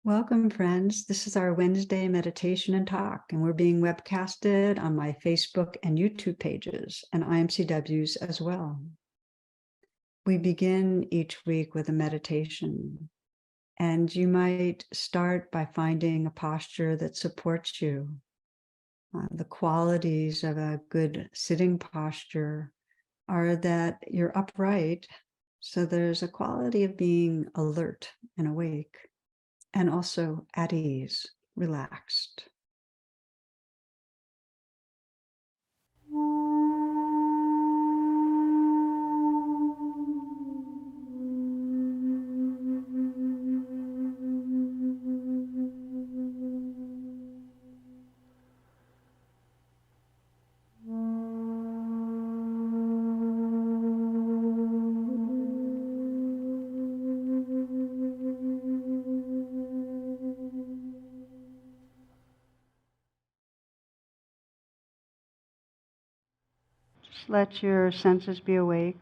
Welcome, friends. This is our Wednesday meditation and talk, and we're being webcasted on my Facebook and YouTube pages and IMCWs as well. We begin each week with a meditation, and you might start by finding a posture that supports you. The qualities of a good sitting posture are that you're upright, so there's a quality of being alert and awake, and also at ease, relaxed. Just let your senses be awake.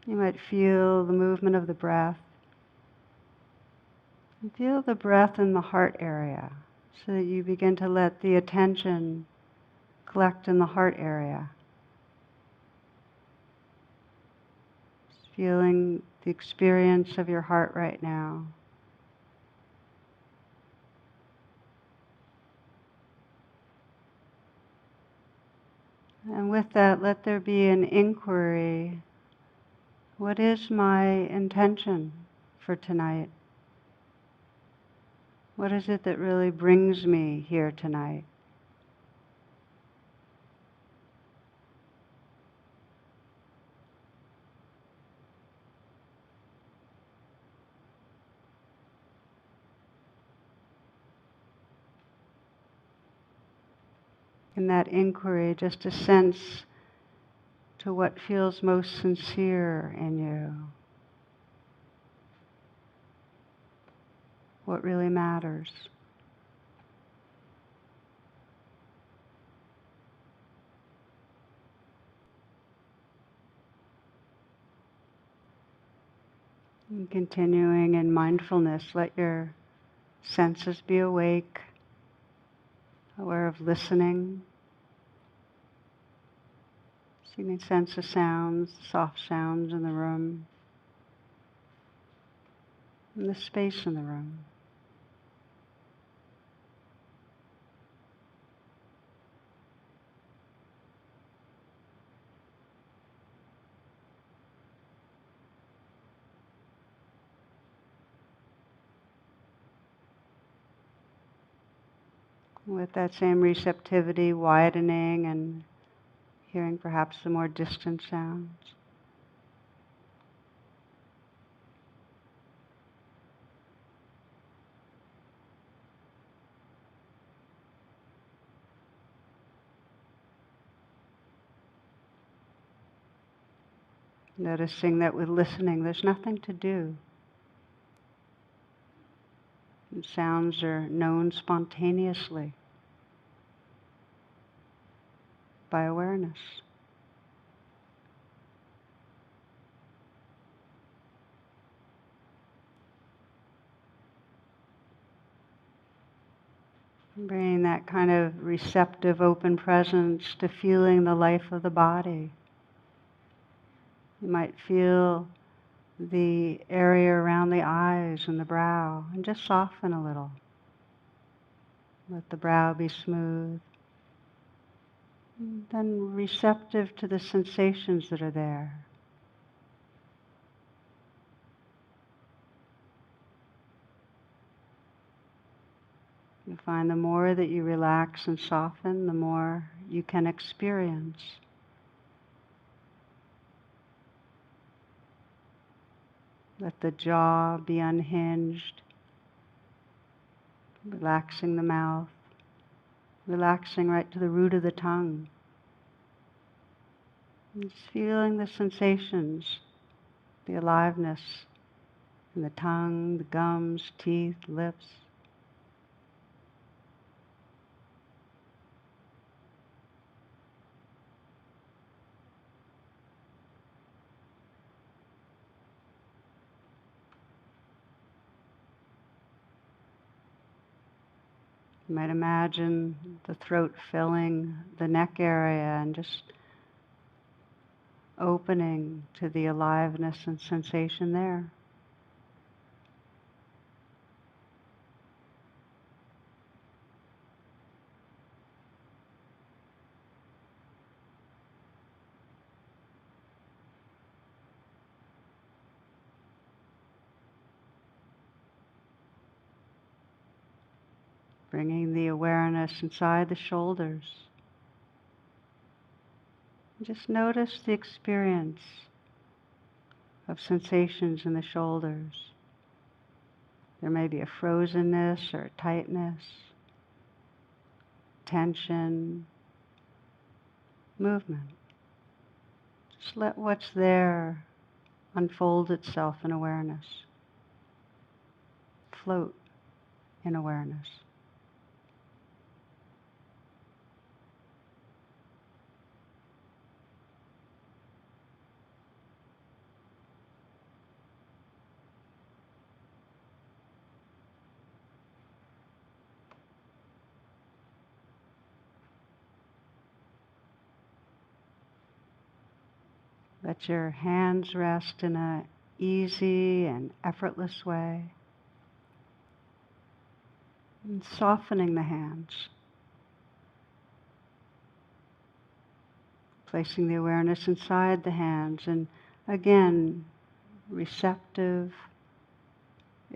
You might feel the movement of the breath. And feel the breath in the heart area so that you begin to let the attention collect in the heart area. Just feeling the experience of your heart right now. And with that, let there be an inquiry. What is my intention for tonight? What is it that really brings me here tonight? In that inquiry, just a sense to what feels most sincere in you, what really matters. And continuing in mindfulness, let your senses be awake, aware of listening. So you can sense the sounds, the soft sounds in the room, and the space in the room. With that same receptivity, widening and hearing perhaps the more distant sounds. Noticing that with listening, there's nothing to do. And sounds are known spontaneously by awareness. Bringing that kind of receptive, open presence to feeling the life of the body. You might feel the area around the eyes and the brow, and just soften a little. Let the brow be smooth. And then receptive to the sensations that are there. You find the more that you relax and soften, the more you can experience. Let the jaw be unhinged, relaxing the mouth, relaxing right to the root of the tongue. And just feeling the sensations, the aliveness in the tongue, the gums, teeth, lips. You might imagine the throat filling the neck area and just opening to the aliveness and sensation there. Bringing the awareness inside the shoulders. Just notice the experience of sensations in the shoulders. There may be a frozenness or a tightness, tension, movement. Just let what's there unfold itself in awareness. Float in awareness. Let your hands rest in an easy and effortless way. And softening the hands. Placing the awareness inside the hands and again, receptive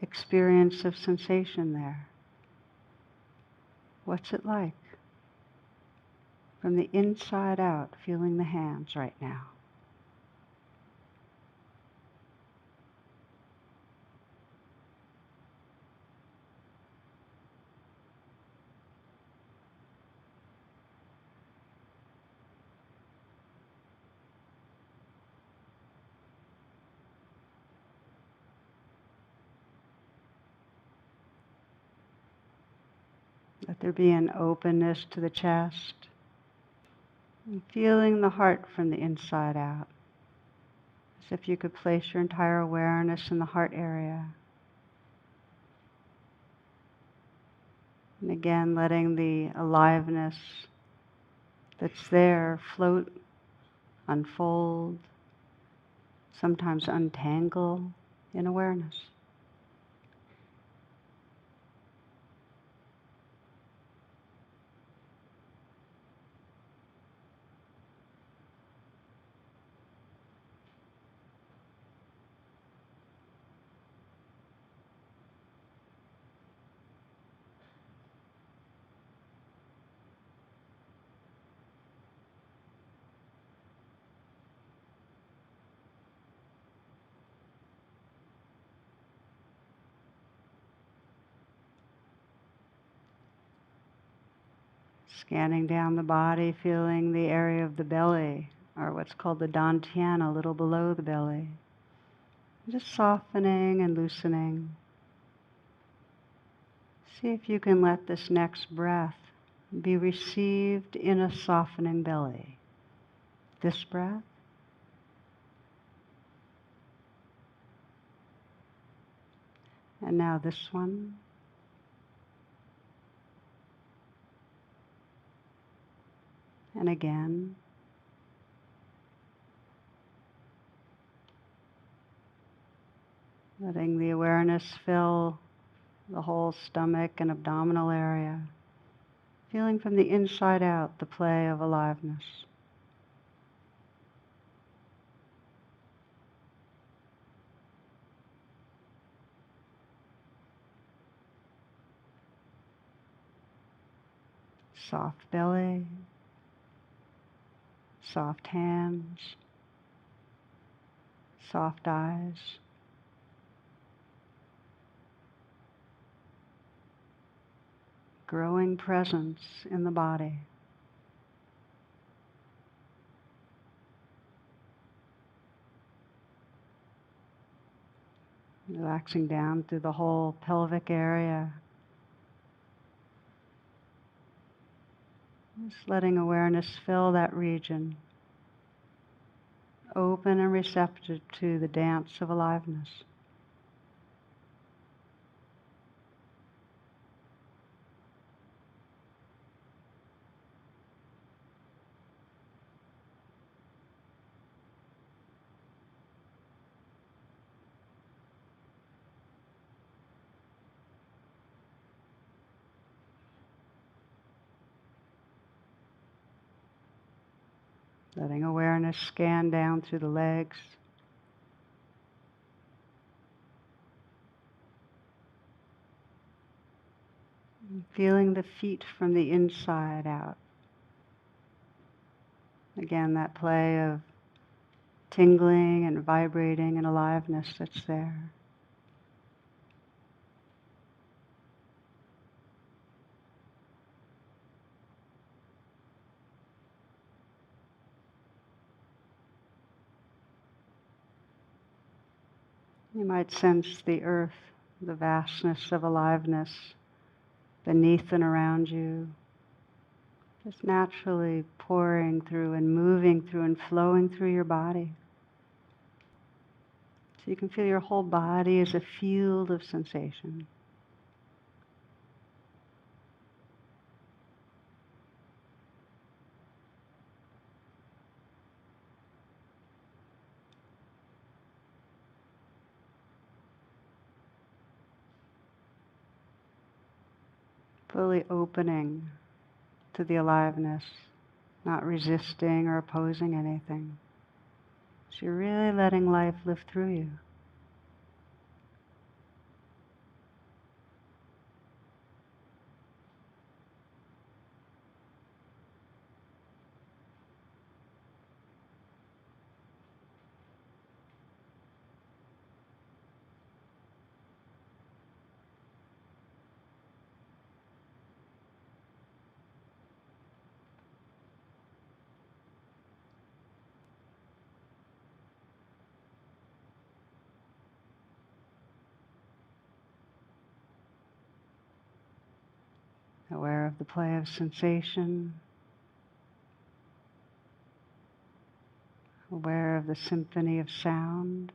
experience of sensation there. What's it like? From the inside out, feeling the hands right now. Let there be an openness to the chest, and feeling the heart from the inside out, as if you could place your entire awareness in the heart area. And again, letting the aliveness that's there float, unfold, sometimes untangle in awareness. Scanning down the body, feeling the area of the belly, or what's called the dantian, a little below the belly. Just softening and loosening. See if you can let this next breath be received in a softening belly. This breath. And now this one. And again. Letting the awareness fill the whole stomach and abdominal area. Feeling from the inside out the play of aliveness. Soft belly, soft hands, soft eyes. Growing presence in the body. Relaxing down through the whole pelvic area. Just letting awareness fill that region. Open and receptive to the dance of aliveness. Letting awareness scan down through the legs. And feeling the feet from the inside out. Again, that play of tingling and vibrating and aliveness that's there. You might sense the earth, the vastness of aliveness beneath and around you, just naturally pouring through and moving through and flowing through your body. So you can feel your whole body as a field of sensation. Fully opening to the aliveness, not resisting or opposing anything. So you're really letting life live through you. Aware of the play of sensation, aware of the symphony of sound.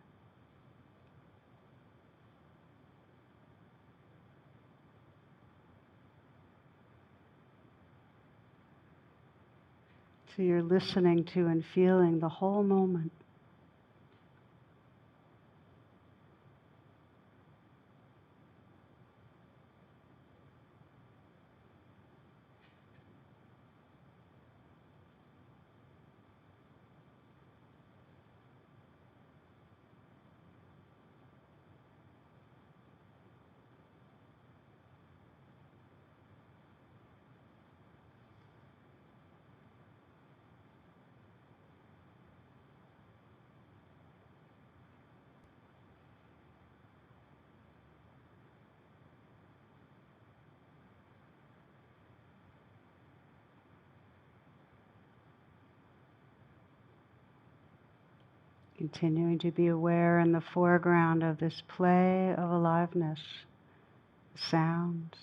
So you're listening to and feeling the whole moment. Continuing to be aware in the foreground of this play of aliveness, sounds,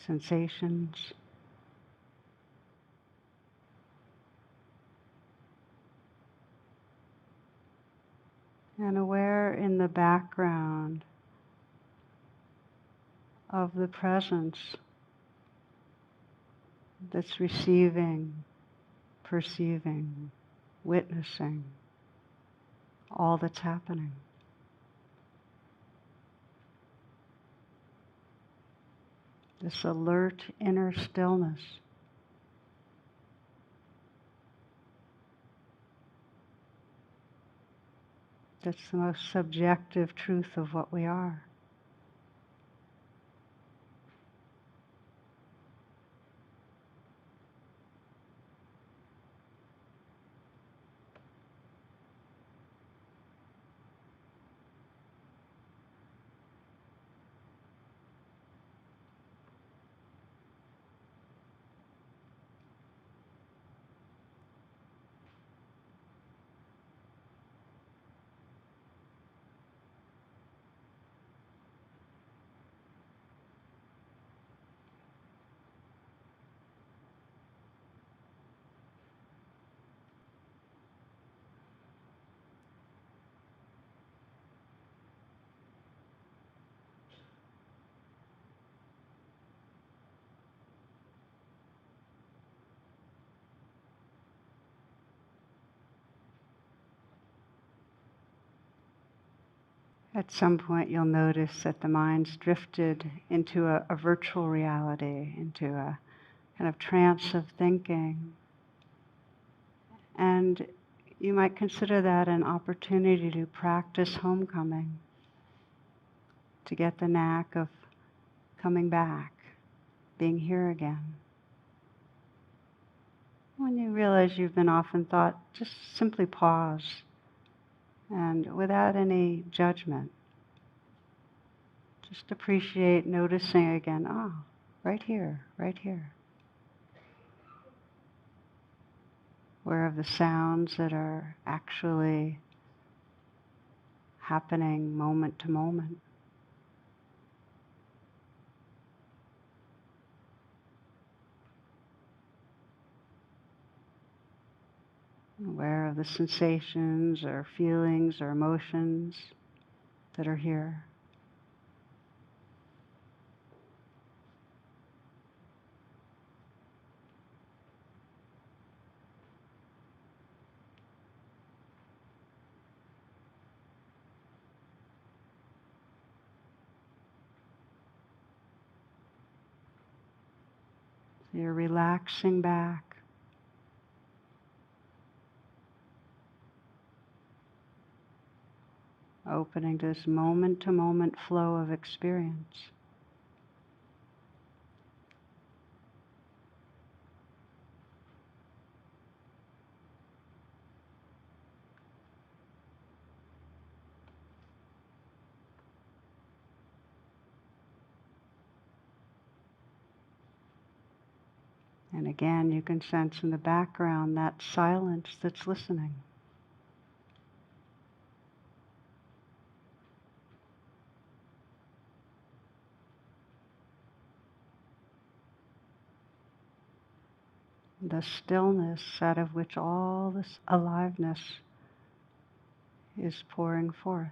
sensations. And aware in the background of the presence that's receiving, perceiving, witnessing all that's happening. This alert inner stillness. That's the most subjective truth of what we are. At some point you'll notice that the mind's drifted into a virtual reality, into a kind of trance of thinking. And you might consider that an opportunity to practice homecoming, to get the knack of coming back, being here again. When you realize you've been off in thought, just simply pause, and without any judgment, just appreciate noticing again, right here, right here. Aware of the sounds that are actually happening moment to moment. Aware of the sensations or feelings or emotions that are here. So you're relaxing back. Opening to this moment-to-moment flow of experience. And again, you can sense in the background that silence that's listening. The stillness out of which all this aliveness is pouring forth.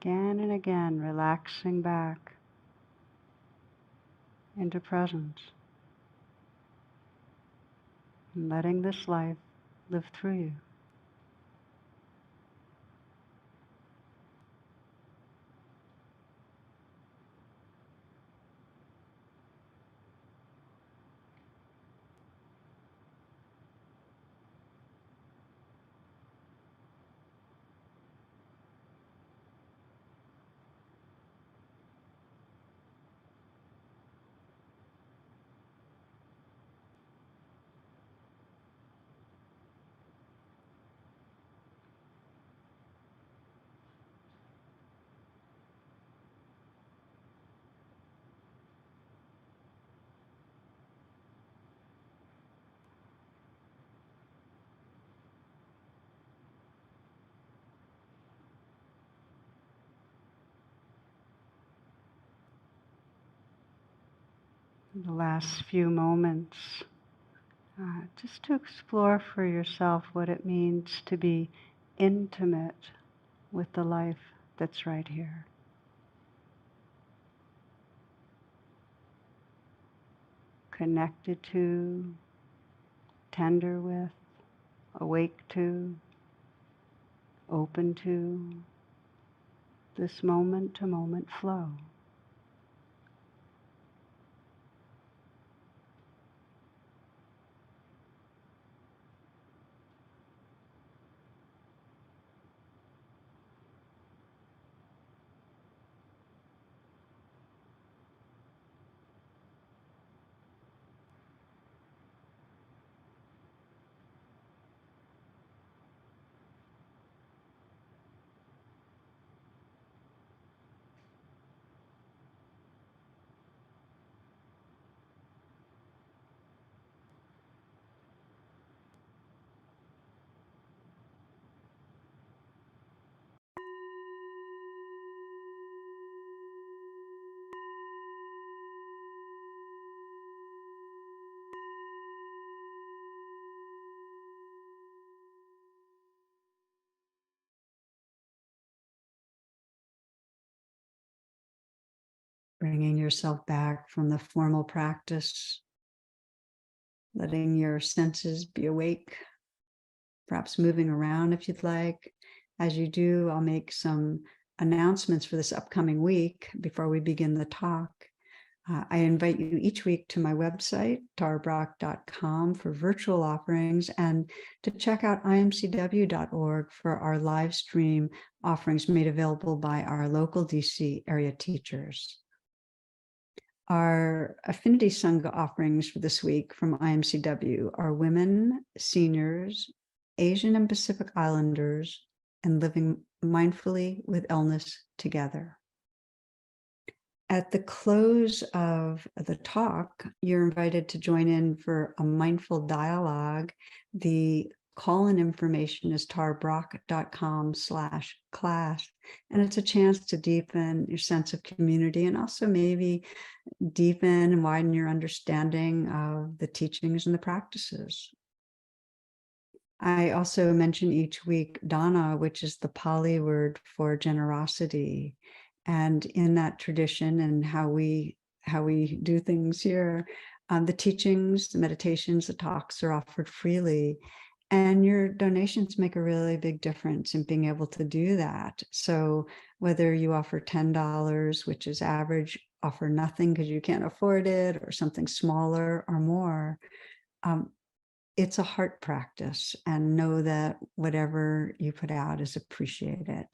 Again and again, relaxing back into presence. And letting this life live through you. The last few moments, just to explore for yourself what it means to be intimate with the life that's right here. Connected to, tender with, awake to, open to this moment-to-moment flow. Bringing yourself back from the formal practice, letting your senses be awake, perhaps moving around if you'd like. As you do, I'll make some announcements for this upcoming week before we begin the talk. I invite you each week to my website, tarabrach.com, for virtual offerings, and to check out imcw.org for our live stream offerings made available by our local DC area teachers. Our Affinity Sangha offerings for this week from IMCW are women, seniors, Asian and Pacific Islanders, and living mindfully with illness together. At the close of the talk, you're invited to join in for a mindful dialogue. The call-in information is tarabrach.com/class, and it's a chance to deepen your sense of community and also maybe deepen and widen your understanding of the teachings and the practices. I also mention each week Dana, which is the Pali word for generosity. And in that tradition and how we do things here, the teachings, the meditations, the talks are offered freely. And your donations make a really big difference in being able to do that. So whether you offer $10, which is average, offer nothing because you can't afford it, or something smaller or more, it's a heart practice, and know that whatever you put out is appreciated.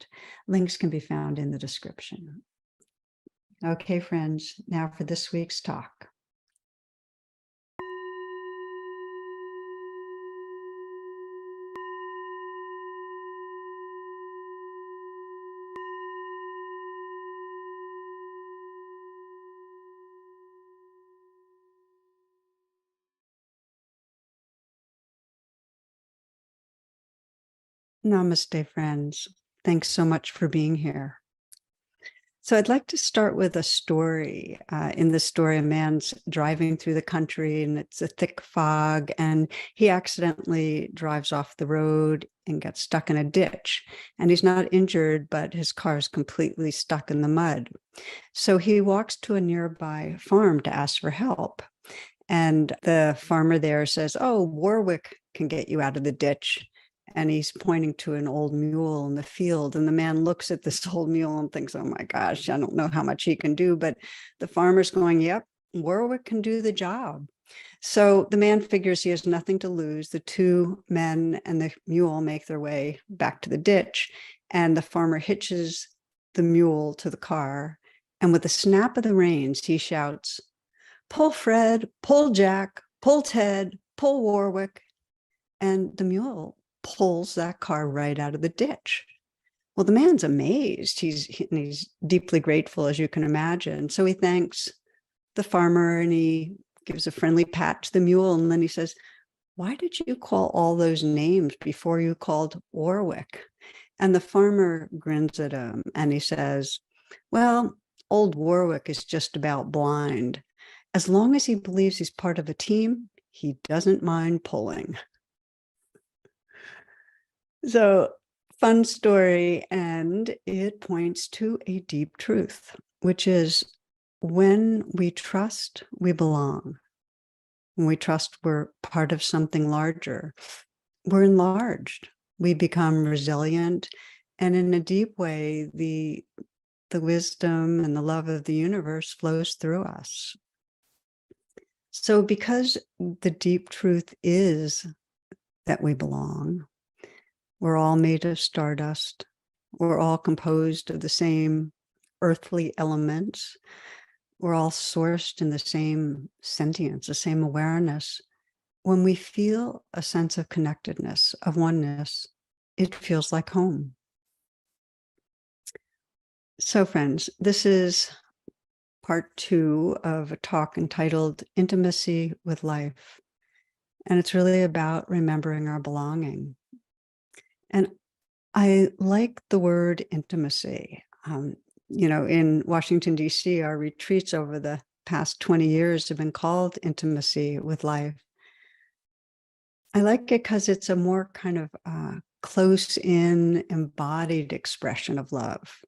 Links can be found in the description. Okay, friends, now for this week's talk. Namaste, friends. Thanks so much for being here. So I'd like to start with a story. In this story, a man's driving through the country and it's a thick fog, and he accidentally drives off the road and gets stuck in a ditch. And he's not injured, but his car is completely stuck in the mud. So he walks to a nearby farm to ask for help. And the farmer there says, "Oh, Warwick can get you out of the ditch." And he's pointing to an old mule in the field. And the man looks at this old mule and thinks, "Oh my gosh, I don't know how much he can do." But the farmer's going, "Yep, Warwick can do the job." So the man figures he has nothing to lose. The two men and the mule make their way back to the ditch. And the farmer hitches the mule to the car. And with a snap of the reins, he shouts, "Pull Fred, pull Jack, pull Ted, pull Warwick." And the mule pulls that car right out of the ditch. Well, the man's amazed. He's deeply grateful, as you can imagine. So he thanks the farmer and he gives a friendly pat to the mule. And then he says, "Why did you call all those names before you called Warwick?" And the farmer grins at him and he says, "Well, old Warwick is just about blind. As long as he believes he's part of a team, he doesn't mind pulling." So, fun story, and it points to a deep truth, which is when we trust, we belong. When we trust we're part of something larger, we're enlarged. We become resilient, and in a deep way, the wisdom and the love of the universe flows through us. So because the deep truth is that we belong, we're all made of stardust. We're all composed of the same earthly elements. We're all sourced in the same sentience, the same awareness. When we feel a sense of connectedness, of oneness, it feels like home. So friends, this is part 2 of a talk entitled Intimacy with Life. And it's really about remembering our belonging. And I like the word intimacy. In Washington, D.C., our retreats over the past 20 years have been called Intimacy with Life. I like it because it's a more kind of close-in, embodied expression of love.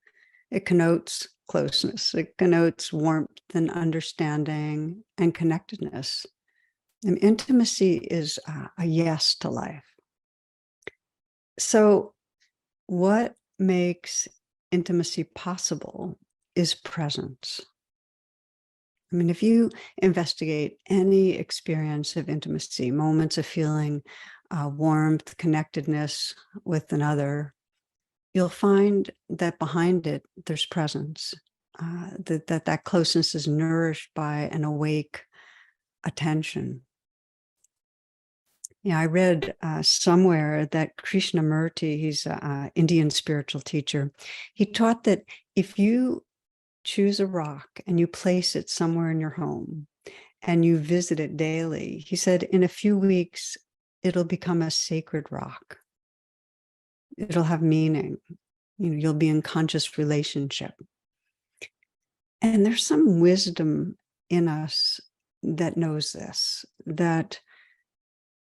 It connotes closeness. It connotes warmth and understanding and connectedness. And intimacy is a yes to life. So what makes intimacy possible is presence. I mean, if you investigate any experience of intimacy, moments of feeling warmth, connectedness with another, you'll find that behind it, there's presence, that closeness is nourished by an awake attention. Yeah, I read somewhere that Krishnamurti, he's an Indian spiritual teacher, he taught that if you choose a rock and you place it somewhere in your home and you visit it daily, he said, in a few weeks, it'll become a sacred rock. It'll have meaning. You'll be in conscious relationship. And there's some wisdom in us that knows this, that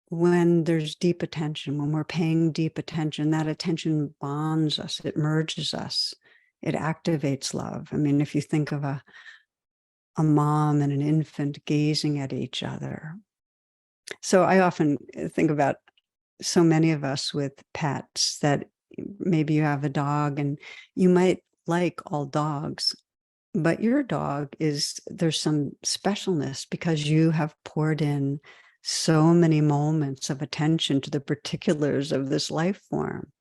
when there's deep attention, when we're paying deep attention, that attention bonds us, it merges us, it activates love. I mean, if you think of a mom and an infant gazing at each other. So I often think about so many of us with pets that maybe you have a dog and you might like all dogs, but your dog there's some specialness because you have poured in so many moments of attention to the particulars of this life form.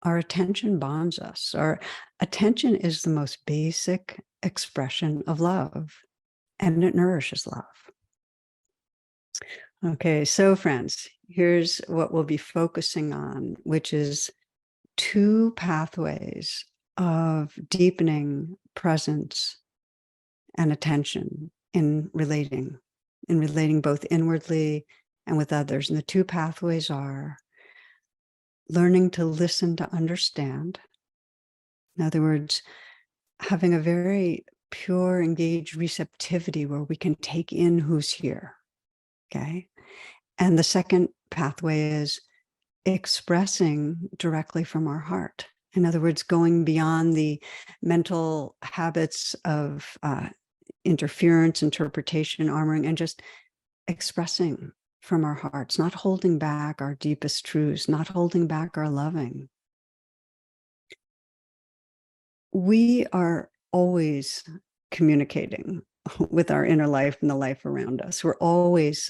Our attention bonds us. Our attention is the most basic expression of love, and it nourishes love. Okay, so friends, here's what we'll be focusing on, which is 2 pathways of deepening presence and attention in relating both inwardly and with others. And the 2 pathways are learning to listen to understand. In other words, having a very pure, engaged receptivity where we can take in who's here. Okay. And the second pathway is expressing directly from our heart. In other words, going beyond the mental habits of interference, interpretation, armoring, and just expressing from our hearts, not holding back our deepest truths, not holding back our loving. We are always communicating with our inner life and the life around us. We're always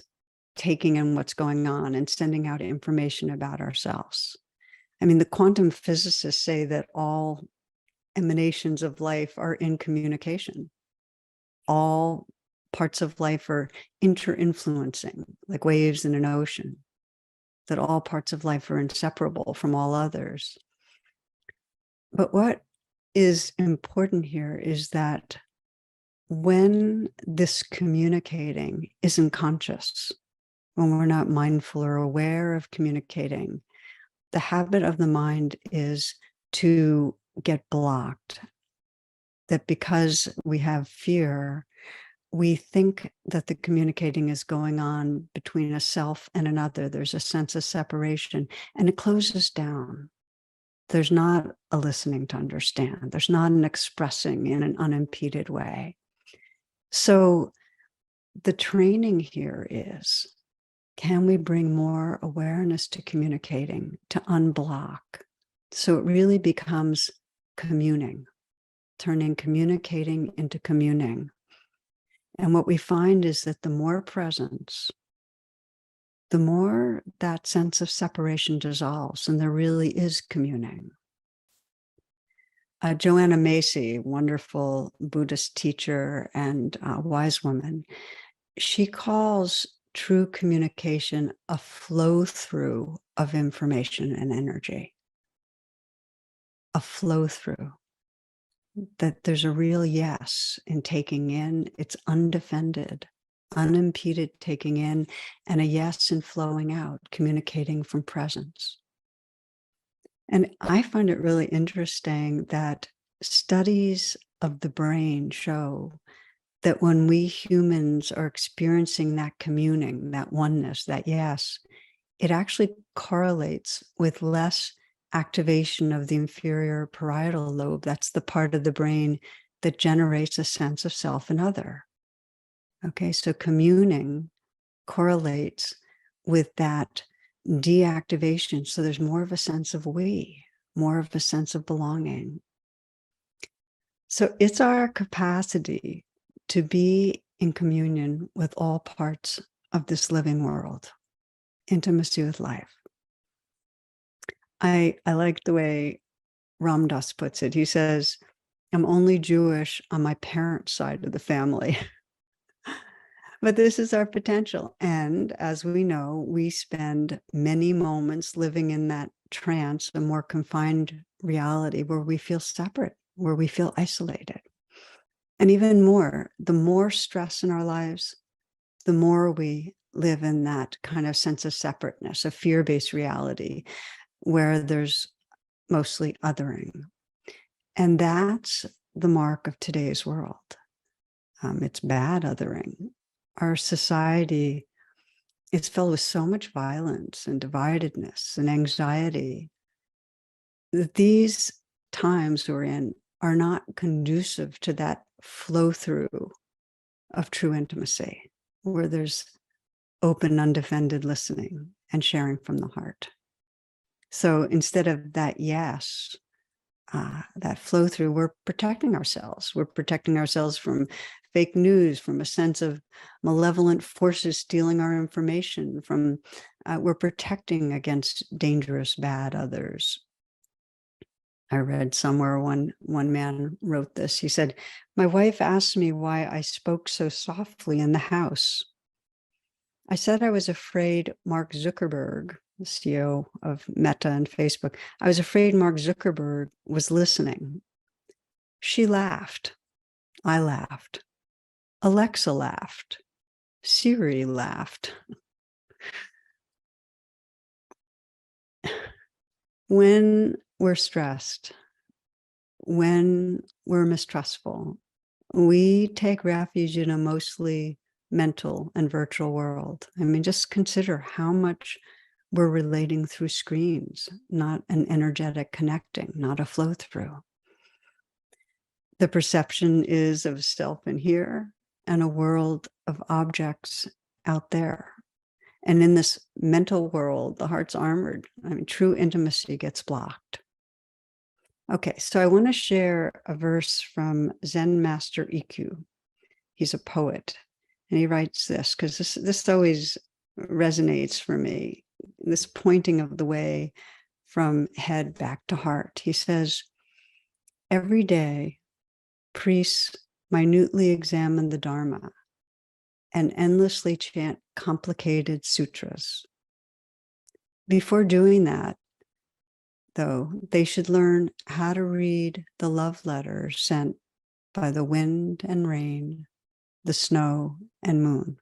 taking in what's going on and sending out information about ourselves. I mean, the quantum physicists say that all emanations of life are in communication. All parts of life are inter-influencing, like waves in an ocean, that all parts of life are inseparable from all others. But what is important here is that when this communicating isn't conscious, when we're not mindful or aware of communicating, the habit of the mind is to get blocked. That because we have fear, we think that the communicating is going on between a self and another. There's a sense of separation, and it closes down. There's not a listening to understand. There's not an expressing in an unimpeded way. So the training here is, can we bring more awareness to communicating, to unblock? So it really becomes communing, turning communicating into communing. And what we find is that the more presence, the more that sense of separation dissolves, and there really is communing. Joanna Macy, wonderful Buddhist teacher and wise woman, she calls true communication a flow through of information and energy. A flow through. That there's a real yes in taking in, it's undefended, unimpeded taking in, and a yes in flowing out, communicating from presence. And I find it really interesting that studies of the brain show that when we humans are experiencing that communing, that oneness, that yes, it actually correlates with less activation of the inferior parietal lobe. That's the part of the brain that generates a sense of self and other. Okay, so communing correlates with that deactivation. So there's more of a sense of we, more of a sense of belonging. So it's our capacity to be in communion with all parts of this living world, intimacy with life. I like the way Ram Dass puts it. He says, I'm only Jewish on my parents' side of the family. But this is our potential. And as we know, we spend many moments living in that trance, a more confined reality where we feel separate, where we feel isolated. And even more, the more stress in our lives, the more we live in that kind of sense of separateness, a fear-based reality where there's mostly othering. And that's the mark of today's world. It's bad othering. Our society is filled with so much violence and dividedness and anxiety that these times we're in are not conducive to that flow through of true intimacy, where there's open, undefended listening and sharing from the heart. So instead of that yes, that flow through, we're protecting ourselves. We're protecting ourselves from fake news, from a sense of malevolent forces stealing our information, from we're protecting against dangerous, bad others. I read somewhere one man wrote this. He said, my wife asked me why I spoke so softly in the house. I said I was afraid Mark Zuckerberg, the CEO of Meta and Facebook, I was afraid Mark Zuckerberg was listening. She laughed. I laughed. Alexa laughed. Siri laughed. When we're stressed, when we're mistrustful, we take refuge in a mostly mental and virtual world. I mean, just consider how much we're relating through screens, not an energetic connecting, not a flow through. The perception is of self in here and a world of objects out there. And in this mental world, the heart's armored. I mean, true intimacy gets blocked. Okay, so I want to share a verse from Zen Master Ikkyu. He's a poet, and he writes this, because this always resonates for me, this pointing of the way from head back to heart. He says, every day, priests minutely examine the Dharma and endlessly chant complicated sutras. Before doing that, though, they should learn how to read the love letters sent by the wind and rain, the snow and moon.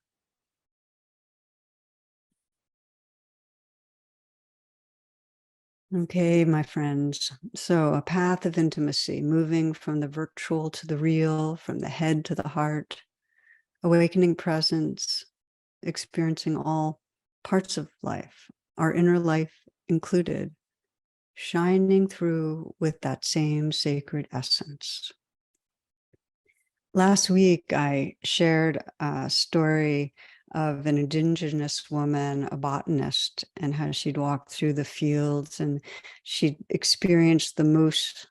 Okay, my friends. So a path of intimacy, moving from the virtual to the real, from the head to the heart, awakening presence, experiencing all parts of life, our inner life included, shining through with that same sacred essence. Last week, I shared a story of an indigenous woman, a botanist, and how she'd walked through the fields and she'd experienced the moose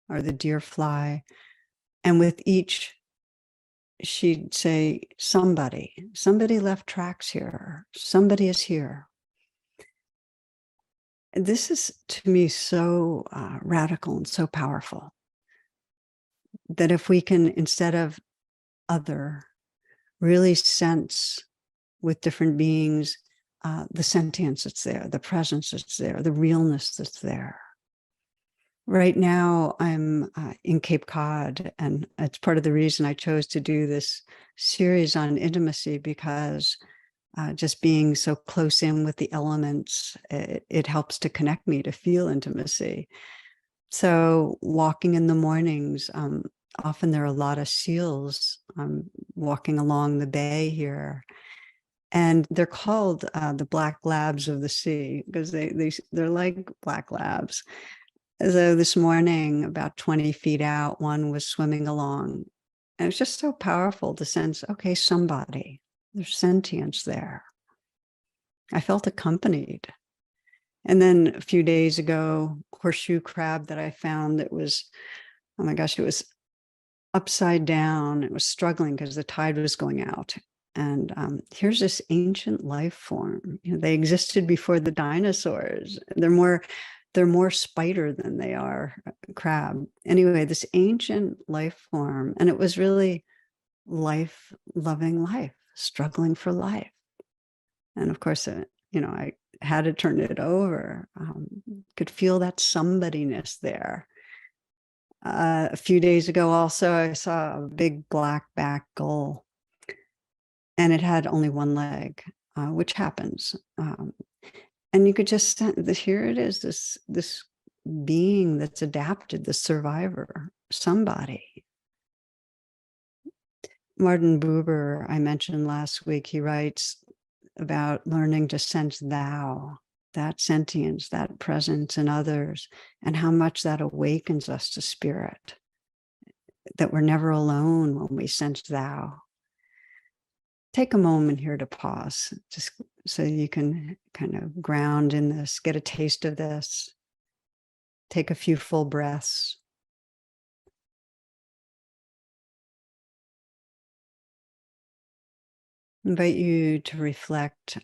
or the deer fly. And with each, she'd say, somebody left tracks here. Somebody is here. This is, to me, so radical and so powerful that if we can, instead of other, really sense with different beings the sentience that's there, the presence that's there, the realness that's there. Right now, I'm in Cape Cod, and it's part of the reason I chose to do this series on intimacy, because just being so close in with the elements, it helps to connect me, to feel intimacy. So walking in the mornings, often there are a lot of seals walking along the bay here. And they're called the black labs of the sea because they're like black labs. So this morning, about 20 feet out, one was swimming along. And it's just so powerful to sense, okay, there's sentience there. I felt accompanied. And then a few days ago, horseshoe crab that I found that was, oh my gosh, it was upside down. It was struggling because the tide was going out. And here's this ancient life form. They existed before the dinosaurs. They're more spider than they are crab. Anyway, this ancient life form, and it was really loving life, struggling for life. And of course, I had to turn it over. Could feel that somebodyness there. A few days ago, also, I saw a big black back gull, and it had only one leg, which happens. And you could just sense, here it is, this being that's adapted, the survivor, somebody. Martin Buber, I mentioned last week, he writes about learning to sense thou, that sentience, that presence in others, and how much that awakens us to spirit, that we're never alone when we sense thou. Take a moment here to pause, just so you can kind of ground in this, get a taste of this. Take a few full breaths. Invite you to reflect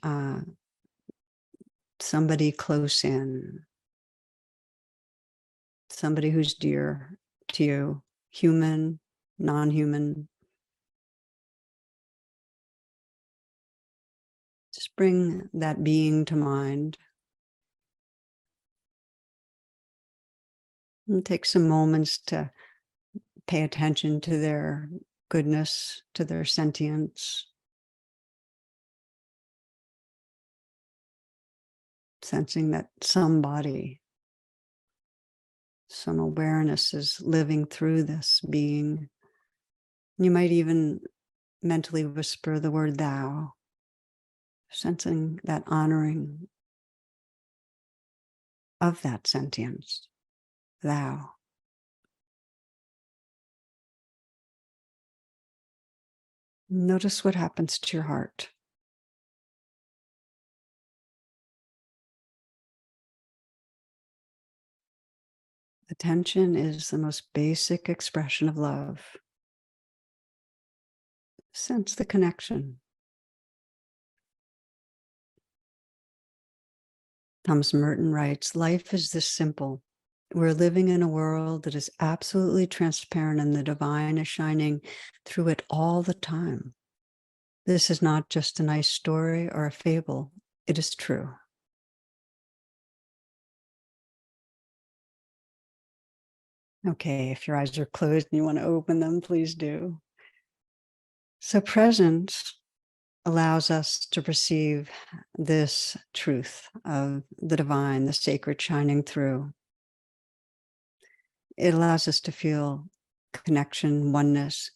somebody close in, somebody who's dear to you, human, non-human. Just bring that being to mind. And take some moments to pay attention to their goodness, to their sentience. Sensing that somebody, some awareness is living through this being. You might even mentally whisper the word thou, sensing that honoring of that sentience, thou. Notice what happens to your heart. Attention is the most basic expression of love. Sense the connection. Thomas Merton writes, life is this simple. We're living in a world that is absolutely transparent and the divine is shining through it all the time. This is not just a nice story or a fable. It is true. Okay, if your eyes are closed and you want to open them, please do. So presence allows us to perceive this truth of the divine, the sacred shining through. It allows us to feel connection, oneness,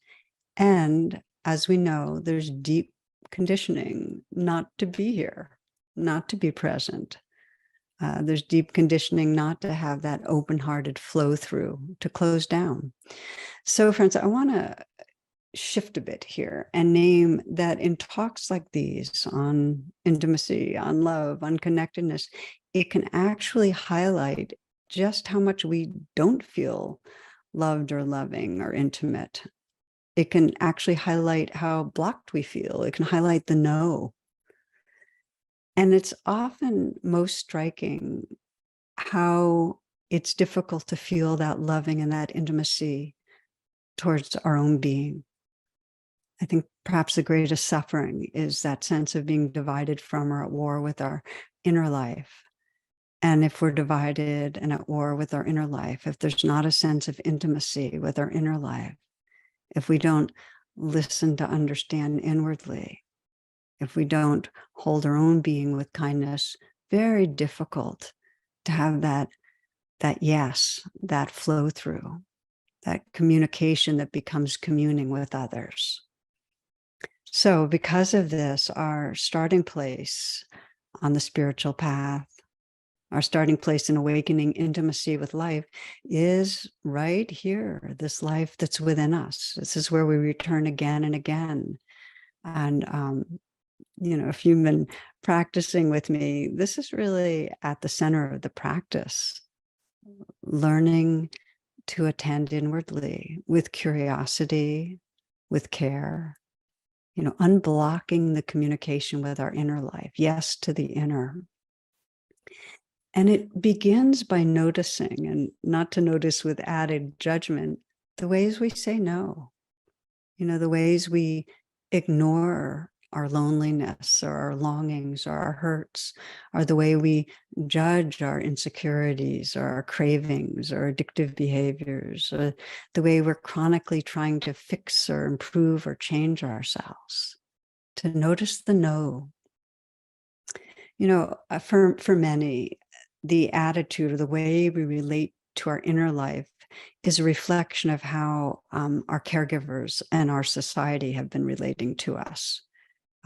and as we know, there's deep conditioning not to be here, not to be present. There's deep conditioning not to have that open-hearted flow through, to close down. So friends, I want to shift a bit here and name that in talks like these on intimacy, on love, on connectedness, it can actually highlight just how much we don't feel loved or loving or intimate. It can actually highlight how blocked we feel. It can highlight the no. And it's often most striking how it's difficult to feel that loving and that intimacy towards our own being. I think perhaps the greatest suffering is that sense of being divided from or at war with our inner life. And if we're divided and at war with our inner life, if there's not a sense of intimacy with our inner life, if we don't listen to understand inwardly, if we don't hold our own being with kindness, very difficult to have that yes, that flow through, that communication that becomes communing with others. So because of this, our starting place on the spiritual path, our starting place in awakening intimacy with life is right here, this life that's within us. This is where we return again and again. And, if you've been practicing with me, this is really at the center of the practice, learning to attend inwardly with curiosity, with care, unblocking the communication with our inner life. Yes to the inner. And it begins by noticing, and not to notice with added judgment, the ways we say no, the ways we ignore our loneliness or our longings or our hurts, or the way we judge our insecurities or our cravings or addictive behaviors, or the way we're chronically trying to fix or improve or change ourselves. To notice the no. For many, the attitude or the way we relate to our inner life is a reflection of how our caregivers and our society have been relating to us.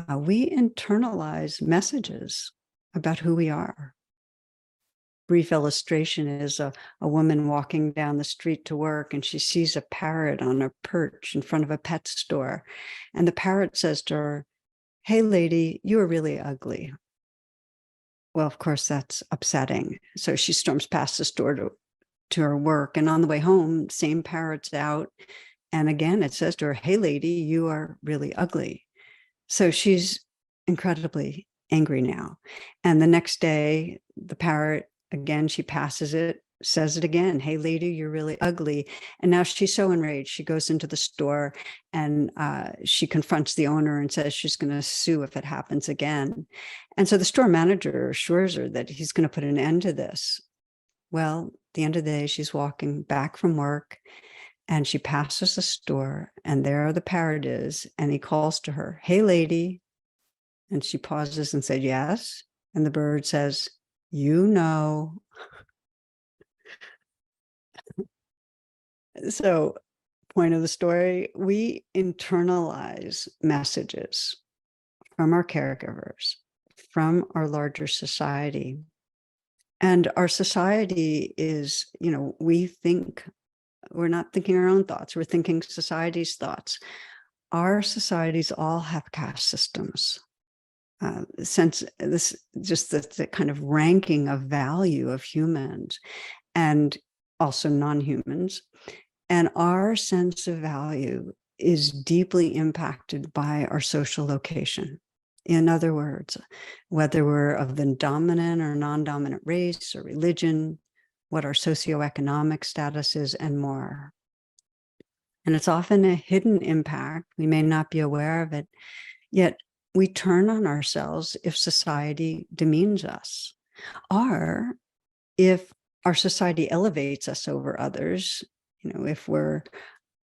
We internalize messages about who we are. Brief illustration is a woman walking down the street to work, and she sees a parrot on a perch in front of a pet store. And the parrot says to her, "Hey, lady, you are really ugly." Well, of course, that's upsetting. So she storms past the store to her work. And on the way home, same parrot's out. And again, it says to her, "Hey, lady, you are really ugly." So she's incredibly angry now. And the next day, the parrot, again, she passes it, says it again, "Hey, lady, you're really ugly." And now she's so enraged. She goes into the store and she confronts the owner and says she's going to sue if it happens again. And so the store manager assures her that he's going to put an end to this. Well, at the end of the day, she's walking back from work and she passes the store, and there the parrot is, and he calls to her, "Hey, lady." And she pauses and said, "Yes." And the bird says, "You know." So, point of the story, we internalize messages from our caregivers, from our larger society. And our society is, we think, we're not thinking our own thoughts, we're thinking society's thoughts. Our societies all have caste systems. Since this, just the kind of ranking of value of humans and also non-humans. And our sense of value is deeply impacted by our social location. In other words, whether we're of the dominant or non-dominant race or religion, what our socioeconomic status is, and more. And it's often a hidden impact. We may not be aware of it, yet we turn on ourselves if society demeans us, or if our society elevates us over others. If we're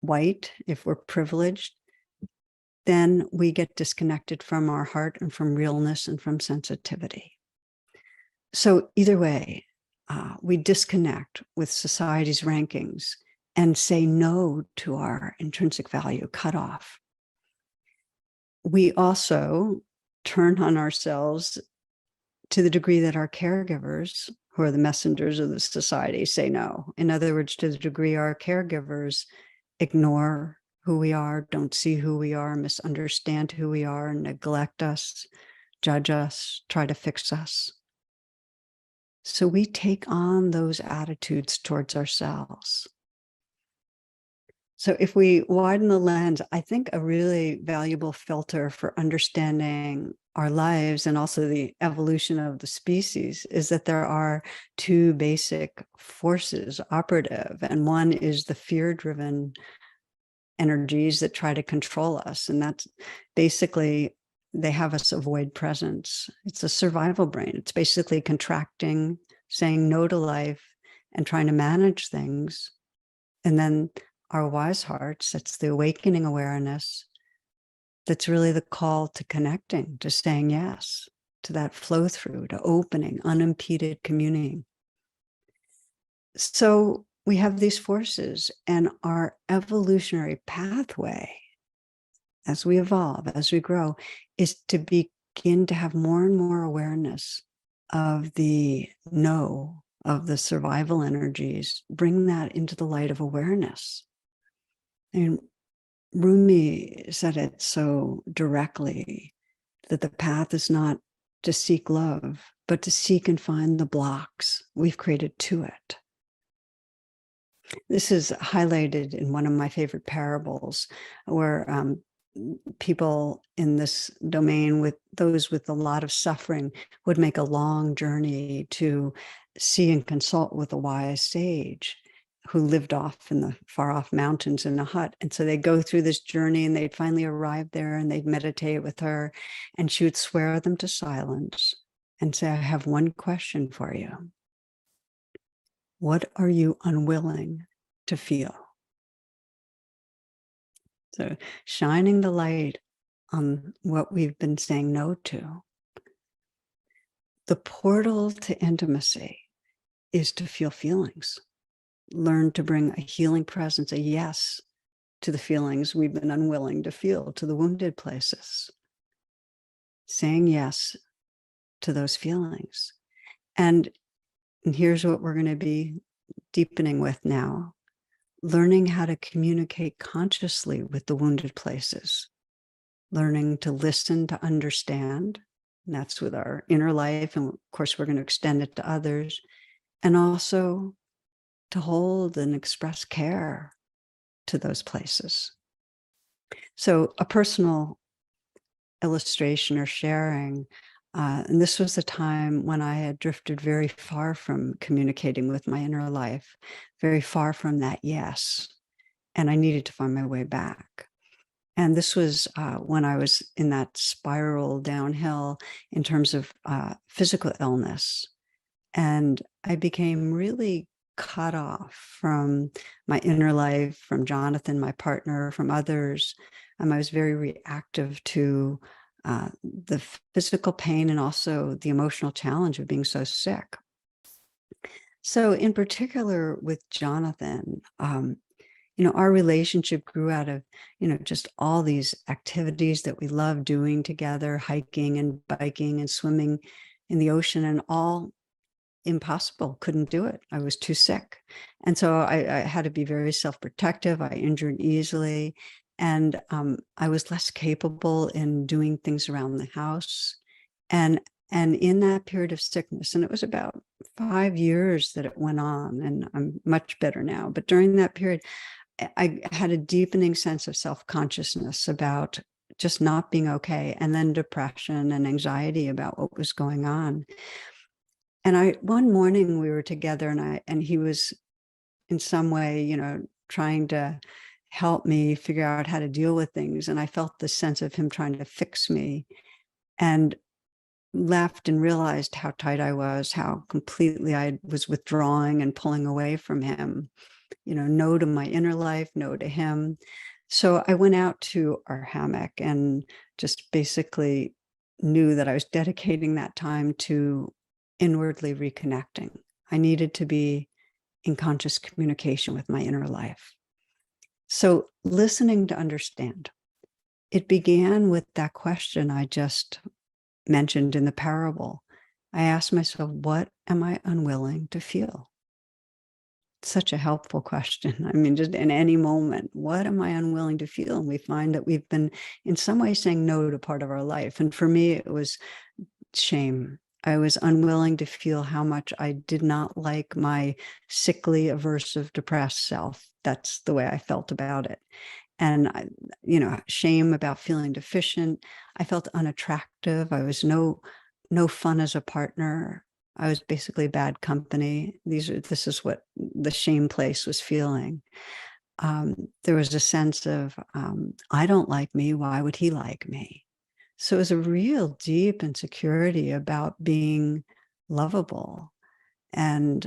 white, if we're privileged, then we get disconnected from our heart and from realness and from sensitivity. So either way, we disconnect with society's rankings and say no to our intrinsic value, cut off. We also turn on ourselves to the degree that our caregivers, who are the messengers of the society, say no. In other words, to the degree our caregivers ignore who we are, don't see who we are, misunderstand who we are, neglect us, judge us, try to fix us. So we take on those attitudes towards ourselves. So if we widen the lens, I think a really valuable filter for understanding our lives and also the evolution of the species is that there are two basic forces operative, and one is the fear-driven energies that try to control us, and that's basically, they have us avoid presence. It's a survival brain. It's basically contracting, saying no to life, and trying to manage things. And then our wise hearts, that's the awakening awareness, that's really the call to connecting, to saying yes, to that flow through, to opening, unimpeded communing. So we have these forces, and our evolutionary pathway as we evolve, as we grow, is to begin to have more and more awareness of the no, of the survival energies, bring that into the light of awareness. And Rumi said it so directly that the path is not to seek love, but to seek and find the blocks we've created to it. This is highlighted in one of my favorite parables, where people in this domain, with those with a lot of suffering, would make a long journey to see and consult with a wise sage who lived off in the far off mountains in a hut. And so they'd go through this journey and they'd finally arrive there and they'd meditate with her, and she would swear them to silence and say, I have one question for you. What are you unwilling to feel? So shining the light on what we've been saying no to. The portal to intimacy is to feel feelings. Learn to bring a healing presence, a yes to the feelings we've been unwilling to feel, to the wounded places. Saying yes to those feelings. And here's what we're going to be deepening with now. Learning how to communicate consciously with the wounded places. Learning to listen, to understand. And that's with our inner life. And of course, we're going to extend it to others. And also to hold and express care to those places. So a personal illustration or sharing, and this was the time when I had drifted very far from communicating with my inner life, very far from that yes, and I needed to find my way back. And this was when I was in that spiral downhill in terms of physical illness. And I became really cut off from my inner life, from Jonathan, my partner, from others. I was very reactive to the physical pain and also the emotional challenge of being so sick. So in particular with Jonathan, our relationship grew out of, just all these activities that we love doing together, hiking and biking and swimming in the ocean, and all impossible, couldn't do it. I was too sick. And so I had to be very self-protective. I injured easily. And I was less capable in doing things around the house. And in that period of sickness, and it was about 5 years that it went on, and I'm much better now. But during that period, I had a deepening sense of self-consciousness about just not being okay, and then depression and anxiety about what was going on. And one morning we were together, and he was in some way, trying to help me figure out how to deal with things. And I felt the sense of him trying to fix me, and left and realized how tight I was, how completely I was withdrawing and pulling away from him, no to my inner life, no to him. So I went out to our hammock and just basically knew that I was dedicating that time to inwardly reconnecting. I needed to be in conscious communication with my inner life. So listening to understand. It began with that question I just mentioned in the parable. I asked myself, what am I unwilling to feel? Such a helpful question. I mean, just in any moment, what am I unwilling to feel? And we find that we've been in some way saying no to part of our life. And for me, it was shame. I was unwilling to feel how much I did not like my sickly, aversive, depressed self. That's the way I felt about it. And, shame about feeling deficient. I felt unattractive. I was no fun as a partner. I was basically bad company. This is what the shame place was feeling. There was a sense of, I don't like me. Why would he like me? So it was a real deep insecurity about being lovable. And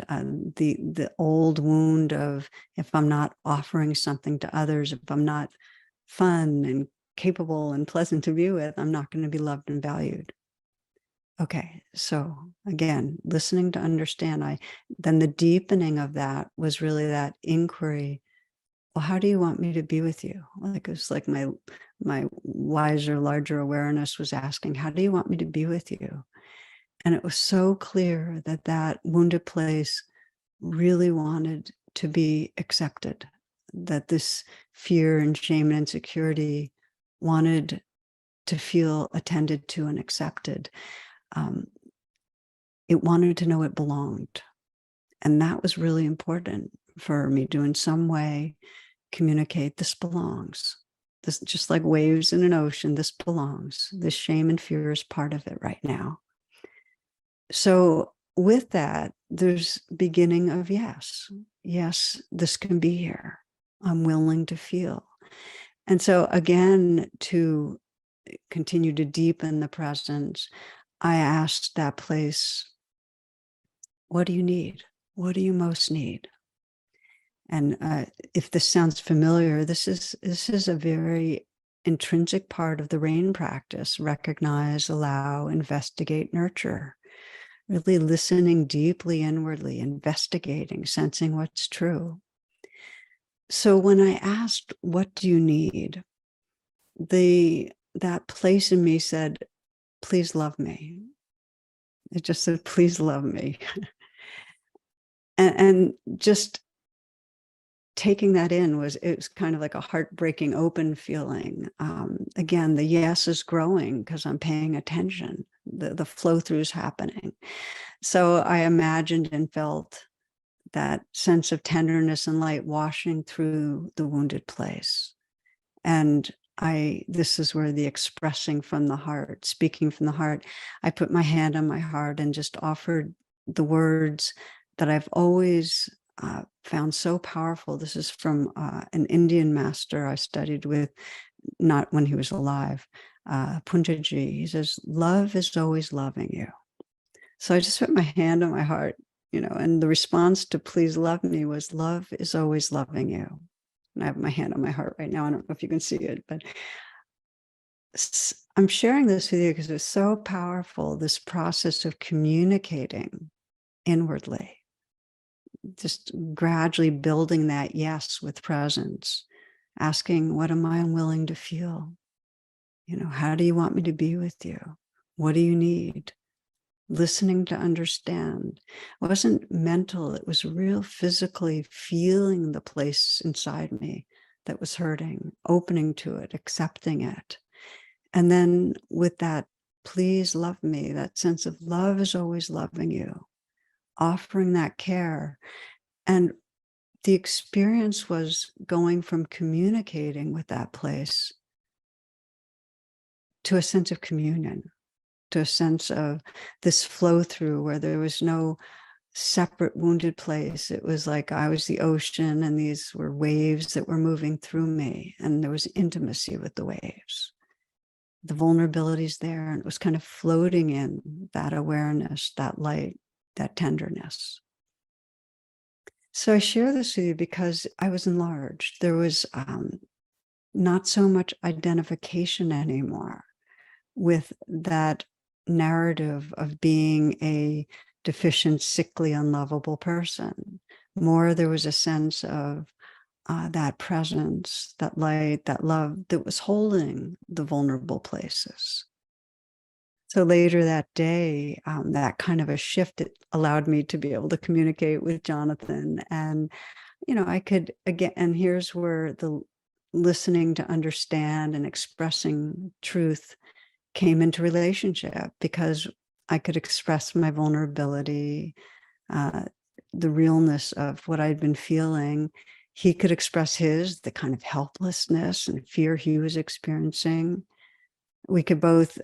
the old wound of, if I'm not offering something to others, if I'm not fun and capable and pleasant to be with, I'm not going to be loved and valued. Okay, so again, listening to understand, then the deepening of that was really that inquiry. well, how do you want me to be with you? Like, it was like my wiser, larger awareness was asking, how do you want me to be with you? And it was so clear that that wounded place really wanted to be accepted, that this fear and shame and insecurity wanted to feel attended to and accepted. Um, it wanted to know it belonged. And that was really important for me to, in some way, communicate this belongs. This, just like waves in an ocean, this belongs. This shame and fear is part of it right now. So with that, there's beginning of yes. Yes, this can be here. I'm willing to feel. And so again, to continue to deepen the presence, I asked that place, what do you need? What do you most need? And if this sounds familiar, this is a very intrinsic part of the RAIN practice: recognize, allow, investigate, nurture. Really listening deeply inwardly, investigating, sensing what's true. So when I asked, what do you need? That place in me said, please love me. It just said, please love me. and just taking that in it was kind of like a heartbreaking open feeling. Again, the yes is growing because I'm paying attention. The flow through is happening. So I imagined and felt that sense of tenderness and light washing through the wounded place. And this is where the expressing from the heart, speaking from the heart, I put my hand on my heart and just offered the words that I've always found so powerful. This is from an Indian master I studied with, not when he was alive, Punjaji. He says, love is always loving you. So I just put my hand on my heart, and the response to please love me was, love is always loving you. And I have my hand on my heart right now. I don't know if you can see it, but I'm sharing this with you because it's so powerful, this process of communicating inwardly, just gradually building that yes with presence, asking, what am I unwilling to feel? How do you want me to be with you? What do you need? Listening to understand. It wasn't mental, it was real physically feeling the place inside me that was hurting, opening to it, accepting it. And then with that, please love me, that sense of love is always loving you, offering that care. And the experience was going from communicating with that place to a sense of communion, to a sense of this flow through where there was no separate wounded place. It was like I was the ocean and these were waves that were moving through me, and there was intimacy with the waves. The vulnerability's there, and it was kind of floating in that awareness, that light, that tenderness. So I share this with you because I was enlarged. There was not so much identification anymore with that narrative of being a deficient, sickly, unlovable person. More, there was a sense of that presence, that light, that love that was holding the vulnerable places. So later that day, that kind of a shift, it allowed me to be able to communicate with Jonathan. And, I could, again, and here's where the listening to understand and expressing truth came into relationship, because I could express my vulnerability, the realness of what I'd been feeling. He could express the kind of helplessness and fear he was experiencing. We could both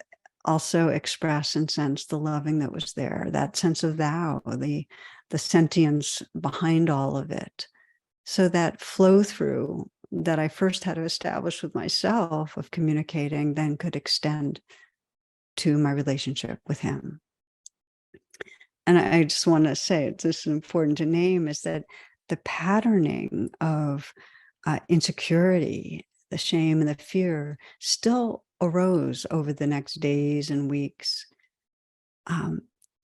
also express and sense the loving that was there, that sense of thou, the sentience behind all of it. So that flow through that I first had to establish with myself of communicating then could extend to my relationship with him. And I just want to say, it's just important to name, is that the patterning of insecurity, the shame and the fear still arose over the next days and weeks.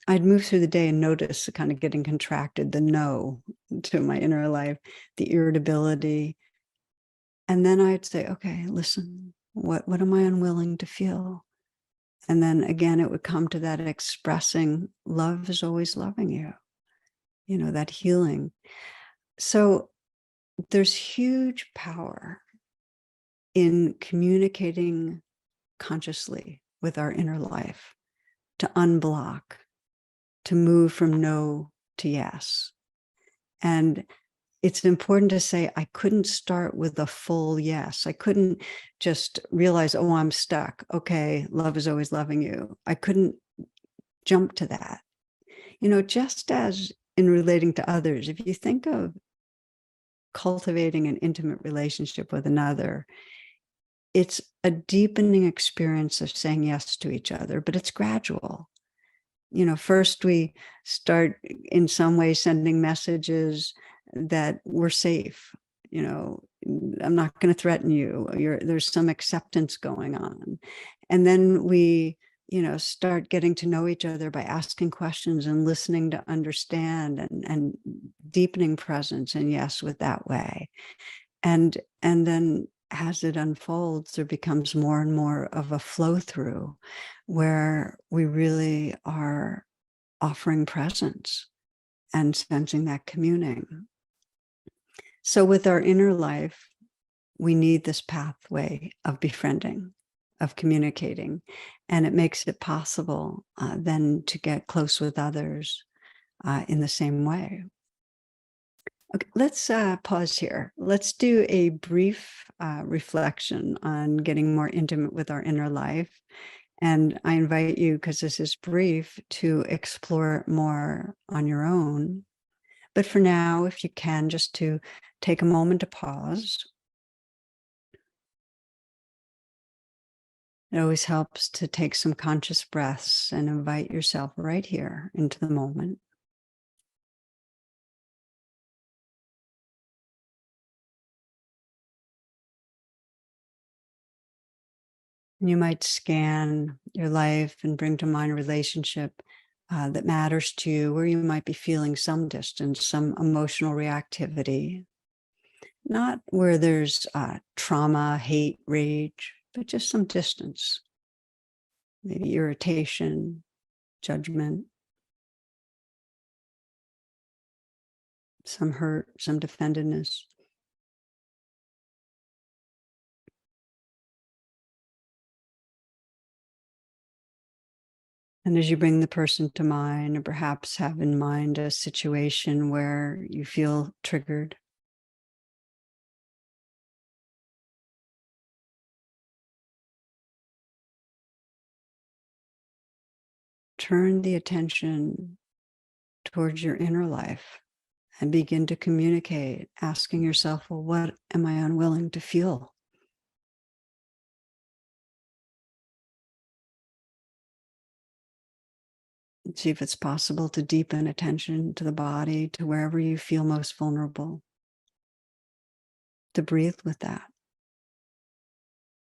I'd move through the day and notice the kind of getting contracted, the no to my inner life, the irritability, And then I'd say, okay, listen, what am I unwilling to feel? And then again, it would come to that expressing love is always loving you, that healing. So there's huge power in communicating consciously with our inner life, to unblock, to move from no to yes. And it's important to say, I couldn't start with a full yes. I couldn't just realize, oh, I'm stuck. Okay, love is always loving you. I couldn't jump to that. Just as in relating to others, if you think of cultivating an intimate relationship with another, it's a deepening experience of saying yes to each other, but it's gradual. First we start in some way sending messages that we're safe. I'm not going to threaten you. There's some acceptance going on. And then we, start getting to know each other by asking questions and listening to understand, and deepening presence and yes with that way. And then as it unfolds, there becomes more and more of a flow through where we really are offering presence and sensing that communing. So with our inner life, we need this pathway of befriending, of communicating, and it makes it possible then to get close with others in the same way. Okay, let's pause here. Let's do a brief reflection on getting more intimate with our inner life. And I invite you, because this is brief, to explore it more on your own. But for now, if you can, just to take a moment to pause. It always helps to take some conscious breaths and invite yourself right here into the moment. And you might scan your life and bring to mind a relationship that matters to you, where you might be feeling some distance, some emotional reactivity. Not where there's trauma, hate, rage, but just some distance. Maybe irritation, judgment, some hurt, some defendedness. And as you bring the person to mind, or perhaps have in mind a situation where you feel triggered, turn the attention towards your inner life and begin to communicate, asking yourself, well, what am I unwilling to feel? And see if it's possible to deepen attention to the body, to wherever you feel most vulnerable, to breathe with that,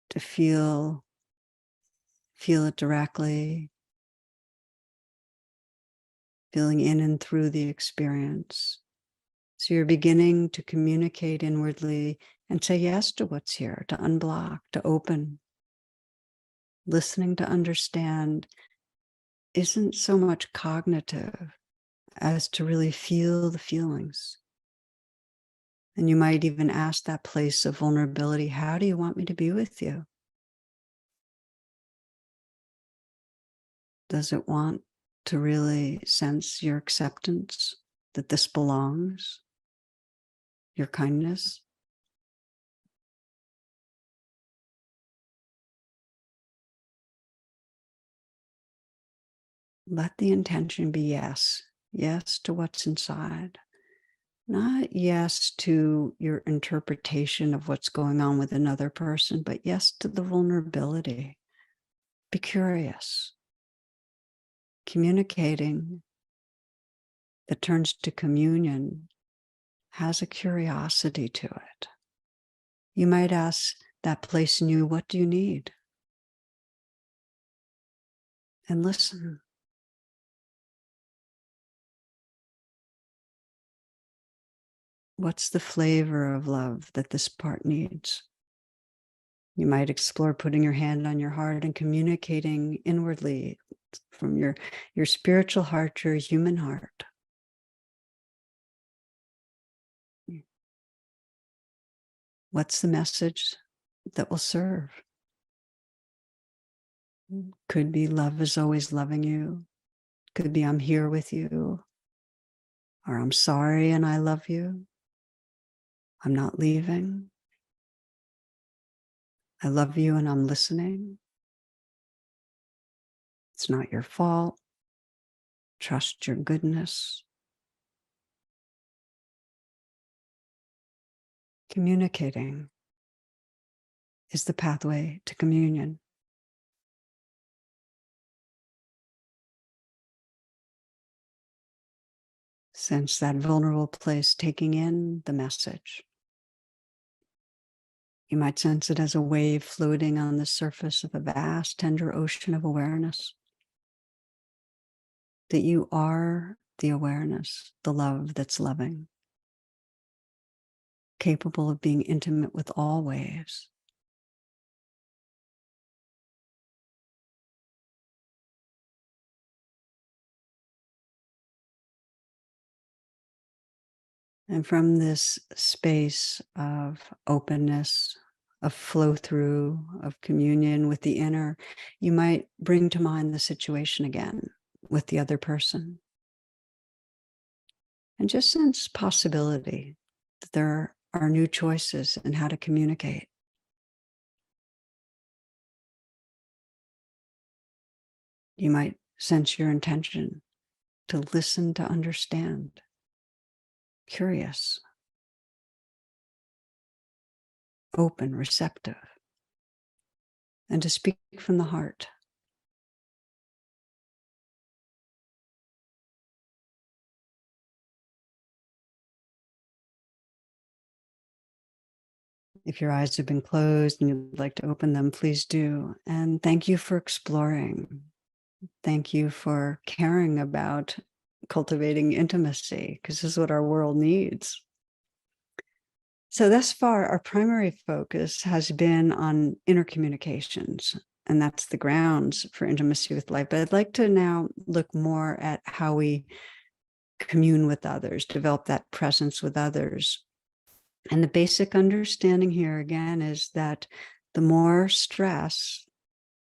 to feel it directly, feeling in and through the experience. So you're beginning to communicate inwardly and say yes to what's here, to unblock, to open. Listening to understand isn't so much cognitive as to really feel the feelings. And you might even ask that place of vulnerability, how do you want me to be with you? Does it want to really sense your acceptance, that this belongs, your kindness? Let the intention be yes, yes to what's inside. Not yes to your interpretation of what's going on with another person, but yes to the vulnerability. Be curious. Communicating that turns to communion has a curiosity to it. You might ask that place in you, what do you need? And listen. What's the flavor of love that this part needs? You might explore putting your hand on your heart and communicating inwardly from your spiritual heart to your human heart. What's the message that will serve? Could be love is always loving you. Could be I'm here with you. Or I'm sorry and I love you. I'm not leaving. I love you and I'm listening. It's not your fault. Trust your goodness. Communicating is the pathway to communion. Sense that vulnerable place taking in the message. You might sense it as a wave floating on the surface of a vast, tender ocean of awareness. That you are the awareness, the love that's loving, capable of being intimate with all waves. And from this space of openness, of flow through, of communion with the inner, you might bring to mind the situation again with the other person. And just sense possibility that there are new choices in how to communicate. You might sense your intention to listen, to understand, curious, open, receptive, and to speak from the heart. If your eyes have been closed and you'd like to open them, please do. And thank you for exploring. Thank you for caring about cultivating intimacy, because this is what our world needs. So thus far, our primary focus has been on inner communications, and that's the grounds for intimacy with life. But I'd like to now look more at how we commune with others, develop that presence with others. And the basic understanding here again is that the more stress,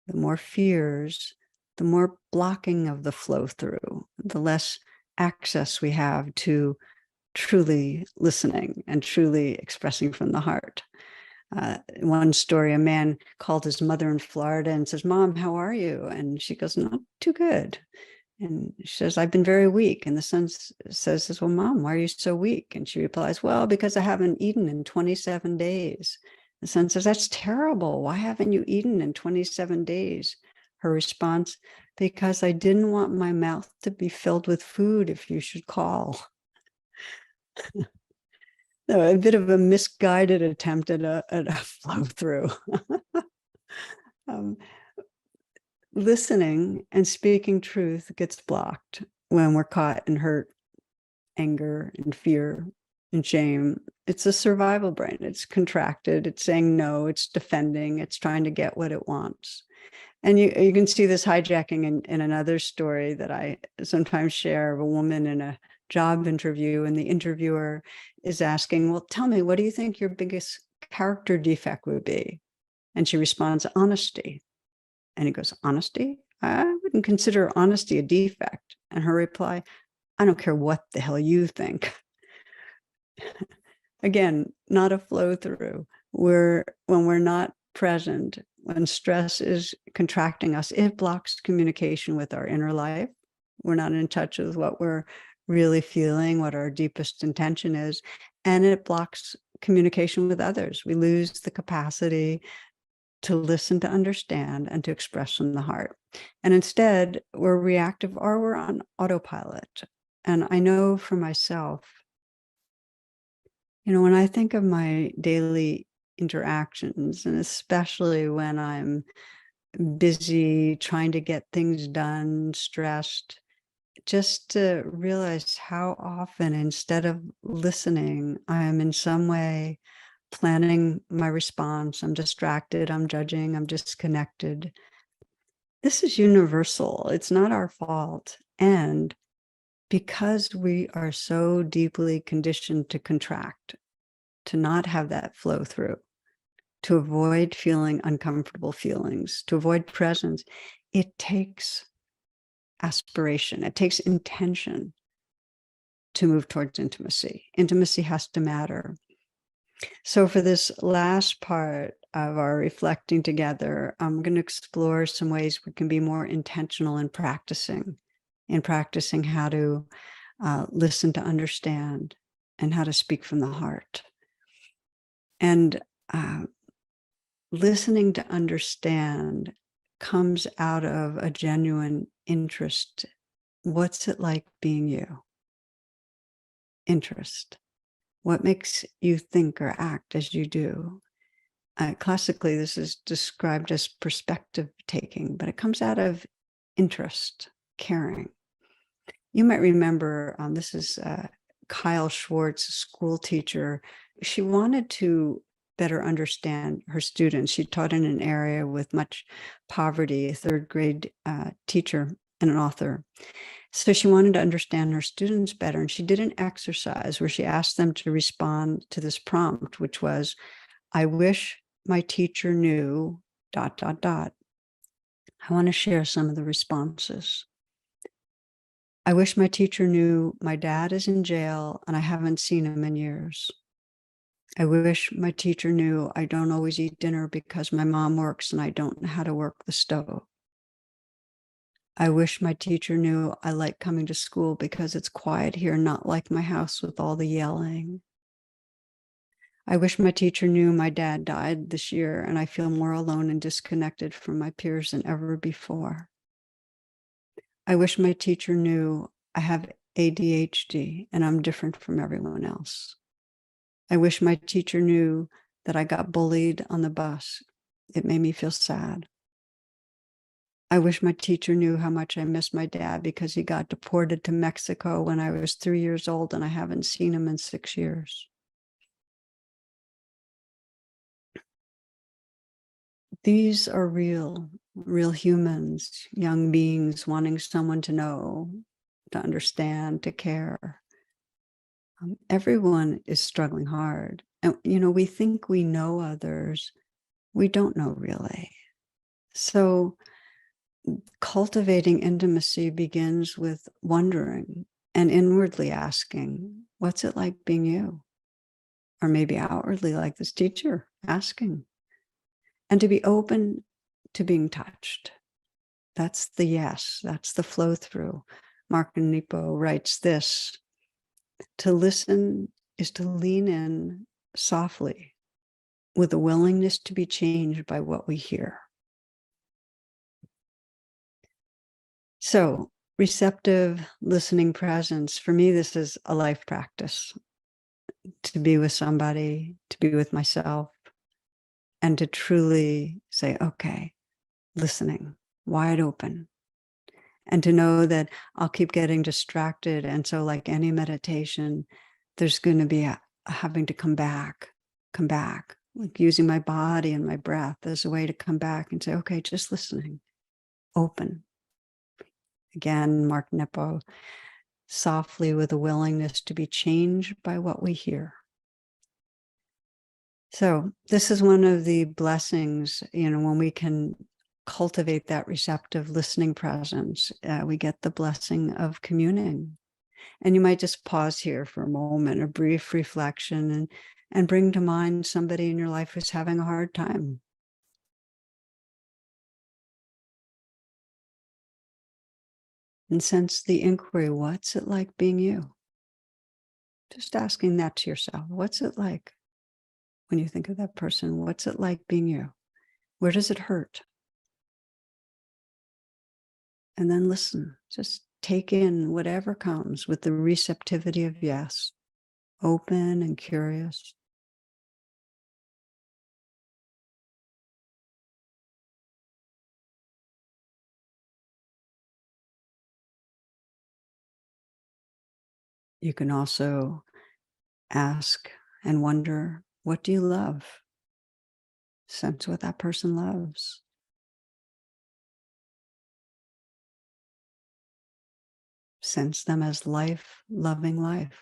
the more fears, the more blocking of the flow through, the less access we have to truly listening and truly expressing from the heart. One story, a man called his mother in Florida and says, "Mom, how are you?" And she goes, "Not too good." And she says, "I've been very weak." And the son says, "Well, Mom, why are you so weak?" And she replies, "Well, because I haven't eaten in 27 days. The son says, "That's terrible. Why haven't you eaten in 27 days? Her response, "Because I didn't want my mouth to be filled with food if you should call." A bit of a misguided attempt at a flow through. um, Listening and speaking truth gets blocked when we're caught in hurt, anger, and fear and shame. It's a survival brain. It's contracted. It's saying no. It's defending. It's trying to get what it wants. And you can see this hijacking in another story that I sometimes share of a woman in a job interview, and the interviewer is asking, "Well, tell me, what do you think your biggest character defect would be?" And she responds, "Honesty." And he goes, "Honesty? I wouldn't consider honesty a defect." And her reply, "I don't care what the hell you think." Again, not a flow through. When we're not present, when stress is contracting us, it blocks communication with our inner life. We're not in touch with what we're really feeling, what our deepest intention is, and it blocks communication with others. We lose the capacity to listen, to understand, and to express from the heart. And instead, we're reactive or we're on autopilot. And I know for myself, when I think of my daily interactions, and especially when I'm busy trying to get things done, stressed, just to realize how often instead of listening, I am in some way planning my response. I'm distracted, I'm judging, I'm disconnected. This is universal. It's not our fault. And because we are so deeply conditioned to contract, to not have that flow through, to avoid feeling uncomfortable feelings, to avoid presence, it takes aspiration, it takes intention to move towards intimacy. Intimacy has to matter. So for this last part of our reflecting together, I'm going to explore some ways we can be more intentional in practicing how to listen to understand and how to speak from the heart. And listening to understand comes out of a genuine interest. What's it like being you? Interest. What makes you think or act as you do? Classically, this is described as perspective taking, but it comes out of interest, caring. You might remember, this is Kyle Schwartz, a school teacher. She wanted to better understand her students. She taught in an area with much poverty, a third grade teacher and an author. So she wanted to understand her students better. And she did an exercise where she asked them to respond to this prompt, which was, I wish my teacher knew ... I want to share some of the responses. I wish my teacher knew my dad is in jail and I haven't seen him in years. I wish my teacher knew I don't always eat dinner because my mom works and I don't know how to work the stove. I wish my teacher knew I like coming to school because it's quiet here, not like my house with all the yelling. I wish my teacher knew my dad died this year and I feel more alone and disconnected from my peers than ever before. I wish my teacher knew I have ADHD and I'm different from everyone else. I wish my teacher knew that I got bullied on the bus. It made me feel sad. I wish my teacher knew how much I miss my dad because he got deported to Mexico when I was 3 years old and I haven't seen him in 6 years. These are real humans, young beings wanting someone to know, to understand, to care. Everyone is struggling hard. And, we think we know others. We don't know really. So cultivating intimacy begins with wondering and inwardly asking, what's it like being you? Or maybe outwardly like this teacher asking. And to be open to being touched. That's the yes, that's the flow through. Mark Nepo writes this, to listen is to lean in softly with a willingness to be changed by what we hear. So receptive listening presence, for me, this is a life practice, to be with somebody, to be with myself, and to truly say, okay, listening, wide open. And to know that I'll keep getting distracted. And so like any meditation, there's going to be having to come back, like using my body and my breath as a way to come back and say, okay, just listening, open. Again, Mark Nepo, softly with a willingness to be changed by what we hear. So this is one of the blessings, when we can cultivate that receptive listening presence, we get the blessing of communing. And you might just pause here for a moment, a brief reflection, and bring to mind somebody in your life who's having a hard time. And sense the inquiry, what's it like being you? Just asking that to yourself. What's it like when you think of that person? What's it like being you? Where does it hurt? And then listen, just take in whatever comes with the receptivity of yes, open and curious. You can also ask and wonder, What do you love? Sense what that person loves. Sense them as life, loving life.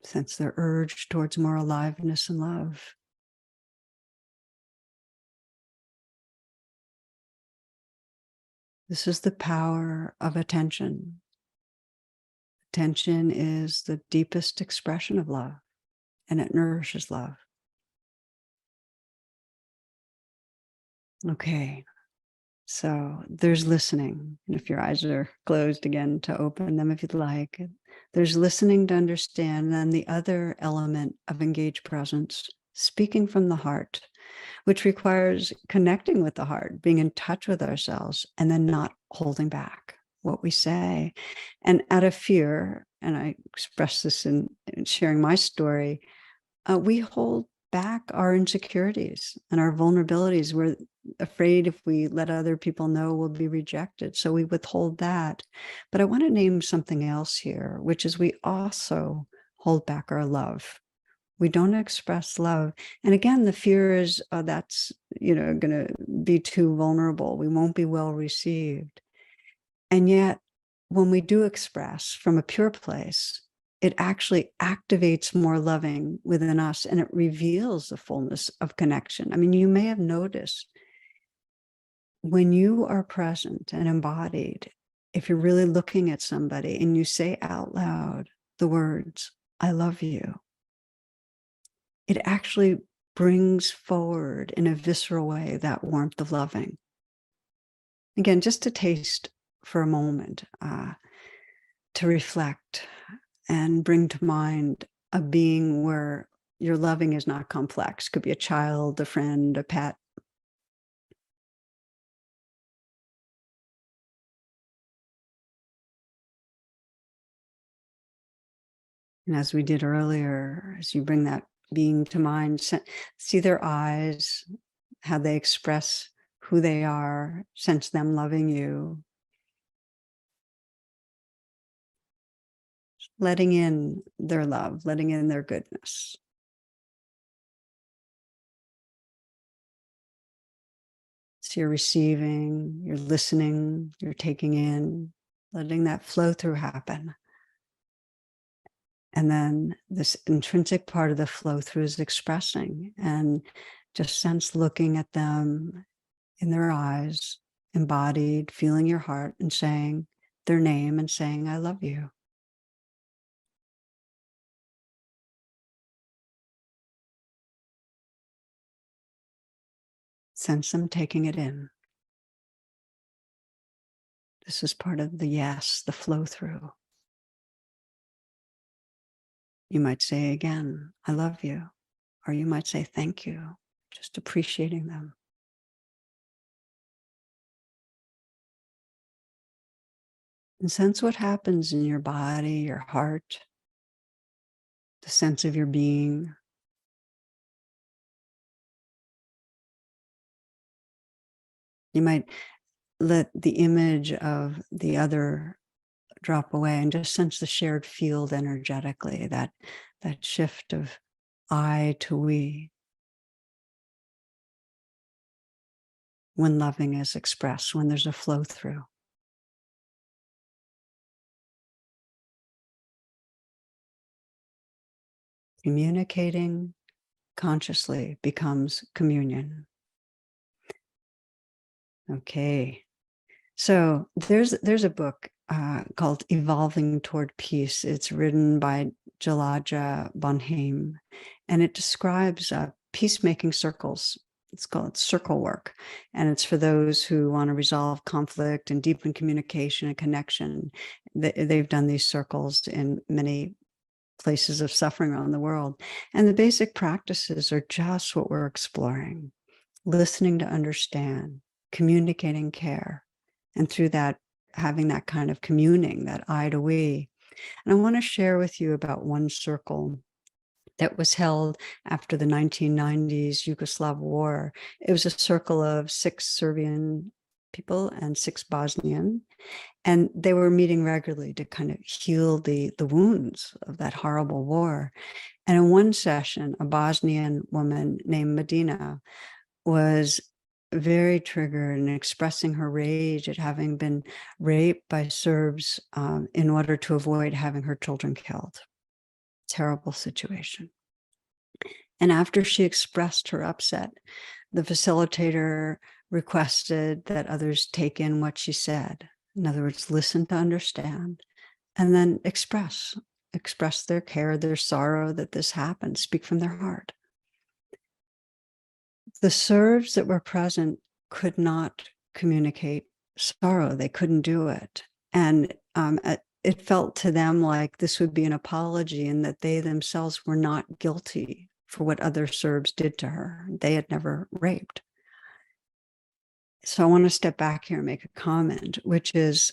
Sense their urge towards more aliveness and love. This is the power of attention. Attention is the deepest expression of love, and it nourishes love. Okay, so there's listening. And if your eyes are closed again, to open them if you'd like. There's listening to understand. And then the other element of engaged presence, speaking from the heart, which requires connecting with the heart, being in touch with ourselves, and then not holding back what we say. And out of fear, and I express this in sharing my story, we hold back our insecurities and our vulnerabilities. We're afraid if we let other people know, we'll be rejected. So we withhold that. But I want to name something else here, which is we also hold back our love. We don't express love. And again, the fear is that's, going to be too vulnerable. We won't be well received. And yet, when we do express from a pure place, it actually activates more loving within us, and it reveals the fullness of connection. I mean, you may have noticed when you are present and embodied, if you're really looking at somebody and you say out loud the words, I love you, it actually brings forward in a visceral way that warmth of loving. Again, just to taste for a moment, to reflect and bring to mind a being where your loving is not complex. Could be a child, a friend, a pet. And as we did earlier, as you bring that being to mind, see their eyes, how they express who they are, sense them loving you, letting in their love, letting in their goodness. So you're receiving, you're listening, you're taking in, letting that flow through happen. And then this intrinsic part of the flow through is expressing, and just sense looking at them in their eyes, embodied, feeling your heart and saying their name and saying, I love you. Sense them taking it in. This is part of the yes, the flow through. You might say again, I love you. Or you might say, thank you, just appreciating them. And sense what happens in your body, your heart, the sense of your being. You might let the image of the other drop away and just sense the shared field energetically, that shift of I to we, when loving is expressed, when there's a flow through. Communicating consciously becomes communion. Okay. So there's a book called Evolving Toward Peace. It's written by Jalaja Bonheim, and it describes peacemaking circles. It's called circle work, and it's for those who want to resolve conflict and deepen communication and connection. They've done these circles in many places of suffering around the world. And the basic practices are just what we're exploring: listening to understand, communicating care, and through that, having that kind of communing, that I to we. And I want to share with you about one circle that was held after the 1990s Yugoslav war. It was a circle of 6 Serbian people and 6 Bosnian. And they were meeting regularly to kind of heal the wounds of that horrible war. And in one session, a Bosnian woman named Medina was very triggered and expressing her rage at having been raped by Serbs in order to avoid having her children killed. Terrible situation. And after she expressed her upset, the facilitator requested that others take in what she said. In other words, listen to understand, and then express their care, their sorrow that this happened, speak from their heart. The Serbs that were present could not communicate sorrow. They couldn't do it. And it felt to them like this would be an apology and that they themselves were not guilty for what other Serbs did to her. They had never raped. So I want to step back here and make a comment, which is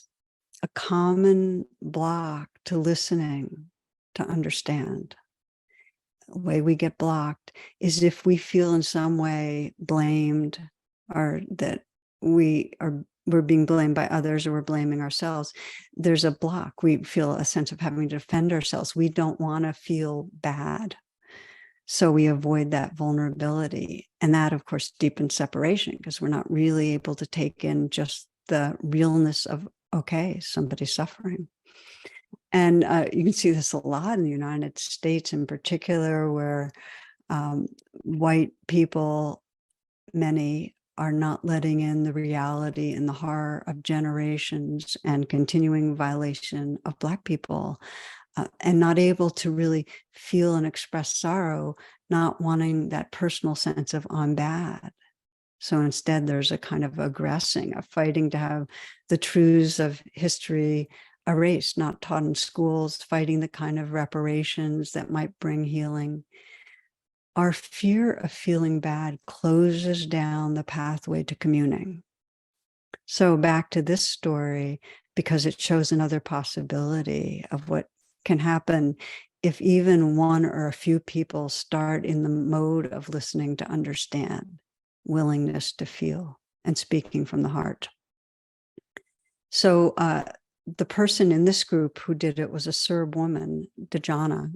a common block to listening, to understand. The way we get blocked is if we feel in some way blamed, or that we're being blamed by others, or we're blaming ourselves. There's a block. We feel a sense of having to defend ourselves. We don't want to feel bad. So we avoid that vulnerability. And that, of course, deepens separation because we're not really able to take in just the realness of, okay, somebody's suffering. And you can see this a lot in the United States in particular, where white people, many, are not letting in the reality and the horror of generations and continuing violation of Black people, and not able to really feel and express sorrow, not wanting that personal sense of I'm bad. So instead, there's a kind of aggressing, a fighting to have the truths of history erased, not taught in schools, fighting the kind of reparations that might bring healing. Our fear of feeling bad closes down the pathway to communing. So back to this story, because it shows another possibility of what can happen if even one or a few people start in the mode of listening to understand, willingness to feel, and speaking from the heart. So the person in this group who did it was a Serb woman, Dejana.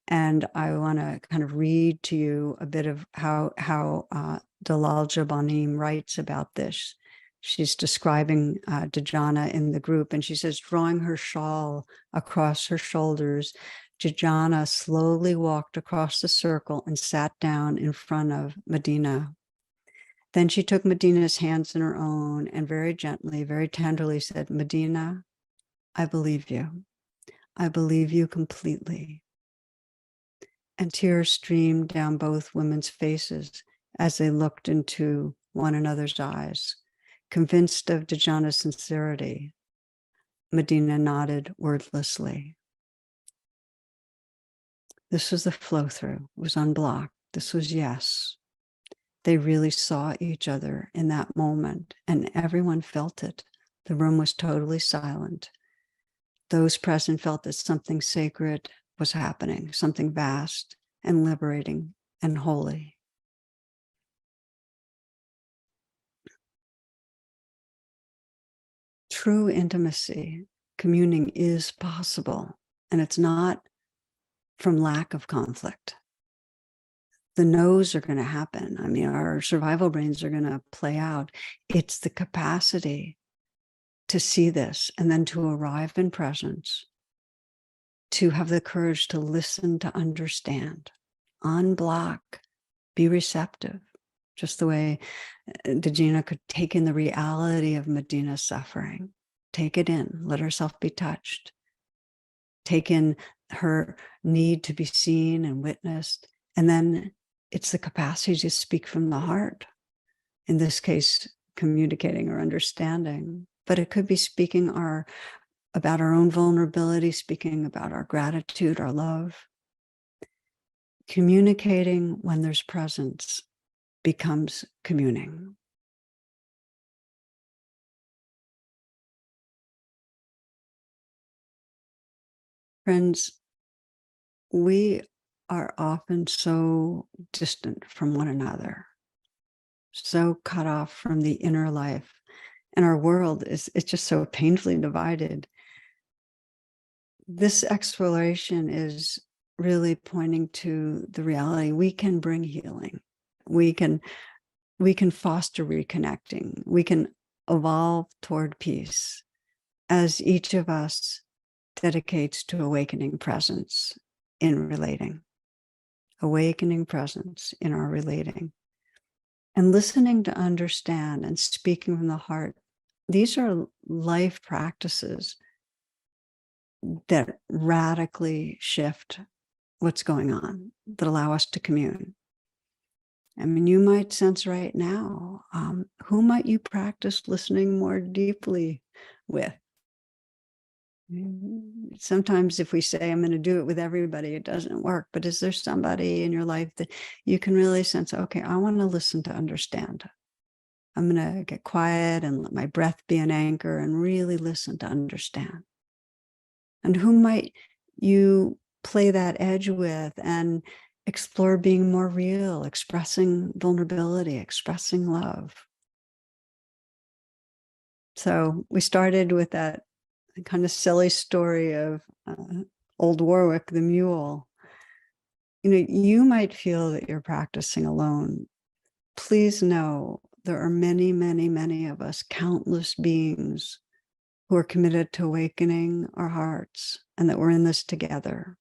And I want to kind of read to you a bit of how Dalal Jabanim writes about this. She's describing Dejana in the group, and she says, drawing her shawl across her shoulders, Dejana slowly walked across the circle and sat down in front of Medina. Then she took Medina's hands in her own and very gently, very tenderly said, Medina, I believe you. I believe you completely. And tears streamed down both women's faces as they looked into one another's eyes. Convinced of Dejana's sincerity, Medina nodded wordlessly. This was the flow through. It was unblocked. This was yes. They really saw each other in that moment, and everyone felt it. The room was totally silent. Those present felt that something sacred was happening, something vast and liberating and holy. True intimacy, communing is possible, and it's not from lack of conflict. The no's are going to happen. I mean, our survival brains are going to play out. It's the capacity to see this and then to arrive in presence, to have the courage to listen, to understand, unblock, be receptive, just the way Dejana could take in the reality of Medina's suffering, take it in, let herself be touched, take in her need to be seen and witnessed, and then it's the capacity to speak from the heart. In this case, communicating or understanding, but it could be speaking about our own vulnerability, speaking about our gratitude, our love. Communicating when there's presence becomes communing. Friends, we are often so distant from one another, so cut off from the inner life And our world it's just so painfully divided. This exploration is really pointing to the reality we can bring healing. We can foster reconnecting. We can evolve toward peace as each of us dedicates to awakening presence in relating, awakening presence in our relating, and listening to understand and speaking from the heart. These are life practices that radically shift what's going on, that allow us to commune. I mean, you might sense right now, who might you practice listening more deeply with? Sometimes if we say, I'm going to do it with everybody, it doesn't work. But is there somebody in your life that you can really sense, okay, I want to listen to understand. I'm going to get quiet and let my breath be an anchor and really listen to understand. And who might you play that edge with and explore being more real, expressing vulnerability, expressing love? So we started with that kind of silly story of old Warwick, the mule. You know, you might feel that you're practicing alone. Please know there are many, many, many of us, countless beings who are committed to awakening our hearts, and that we're in this together.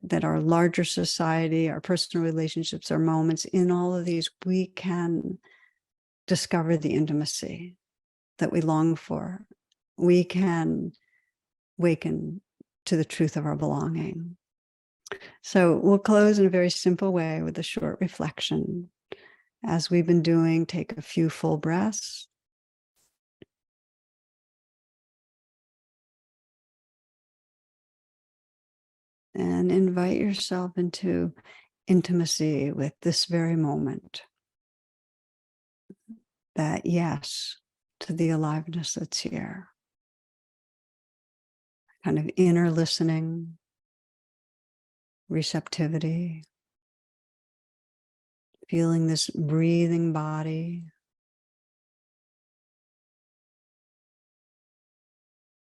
That our larger society, our personal relationships, our moments, in all of these, we can discover the intimacy that we long for. We can awaken to the truth of our belonging. So we'll close in a very simple way with a short reflection. As we've been doing, take a few full breaths. And invite yourself into intimacy with this very moment. That yes to the aliveness that's here. Kind of inner listening, receptivity, feeling this breathing body.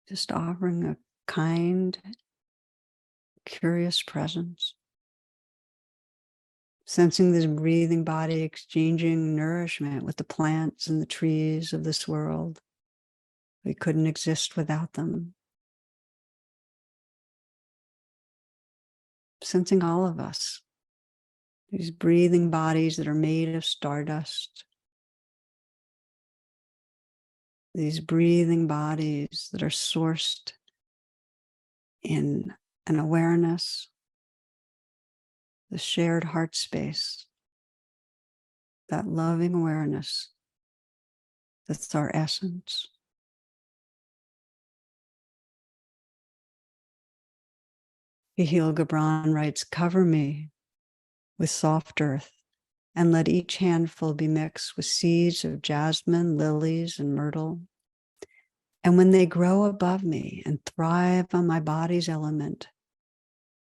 Just offering a kind, curious presence. Sensing this breathing body exchanging nourishment with the plants and the trees of this world. We couldn't exist without them. Sensing all of us, these breathing bodies that are made of stardust, these breathing bodies that are sourced in an awareness, the shared heart space, that loving awareness that's our essence. Yehiel Gibran writes, cover me with soft earth, and let each handful be mixed with seeds of jasmine, lilies, and myrtle. And when they grow above me and thrive on my body's element,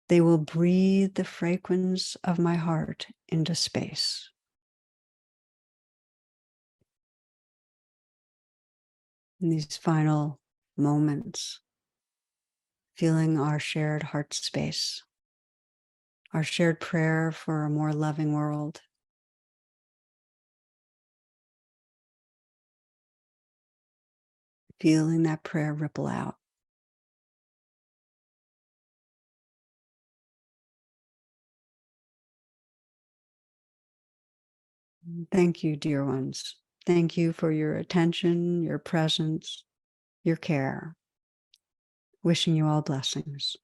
they will breathe the fragrance of my heart into space. In these final moments, feeling our shared heart space, our shared prayer for a more loving world. Feeling that prayer ripple out. Thank you, dear ones. Thank you for your attention, your presence, your care. Wishing you all blessings.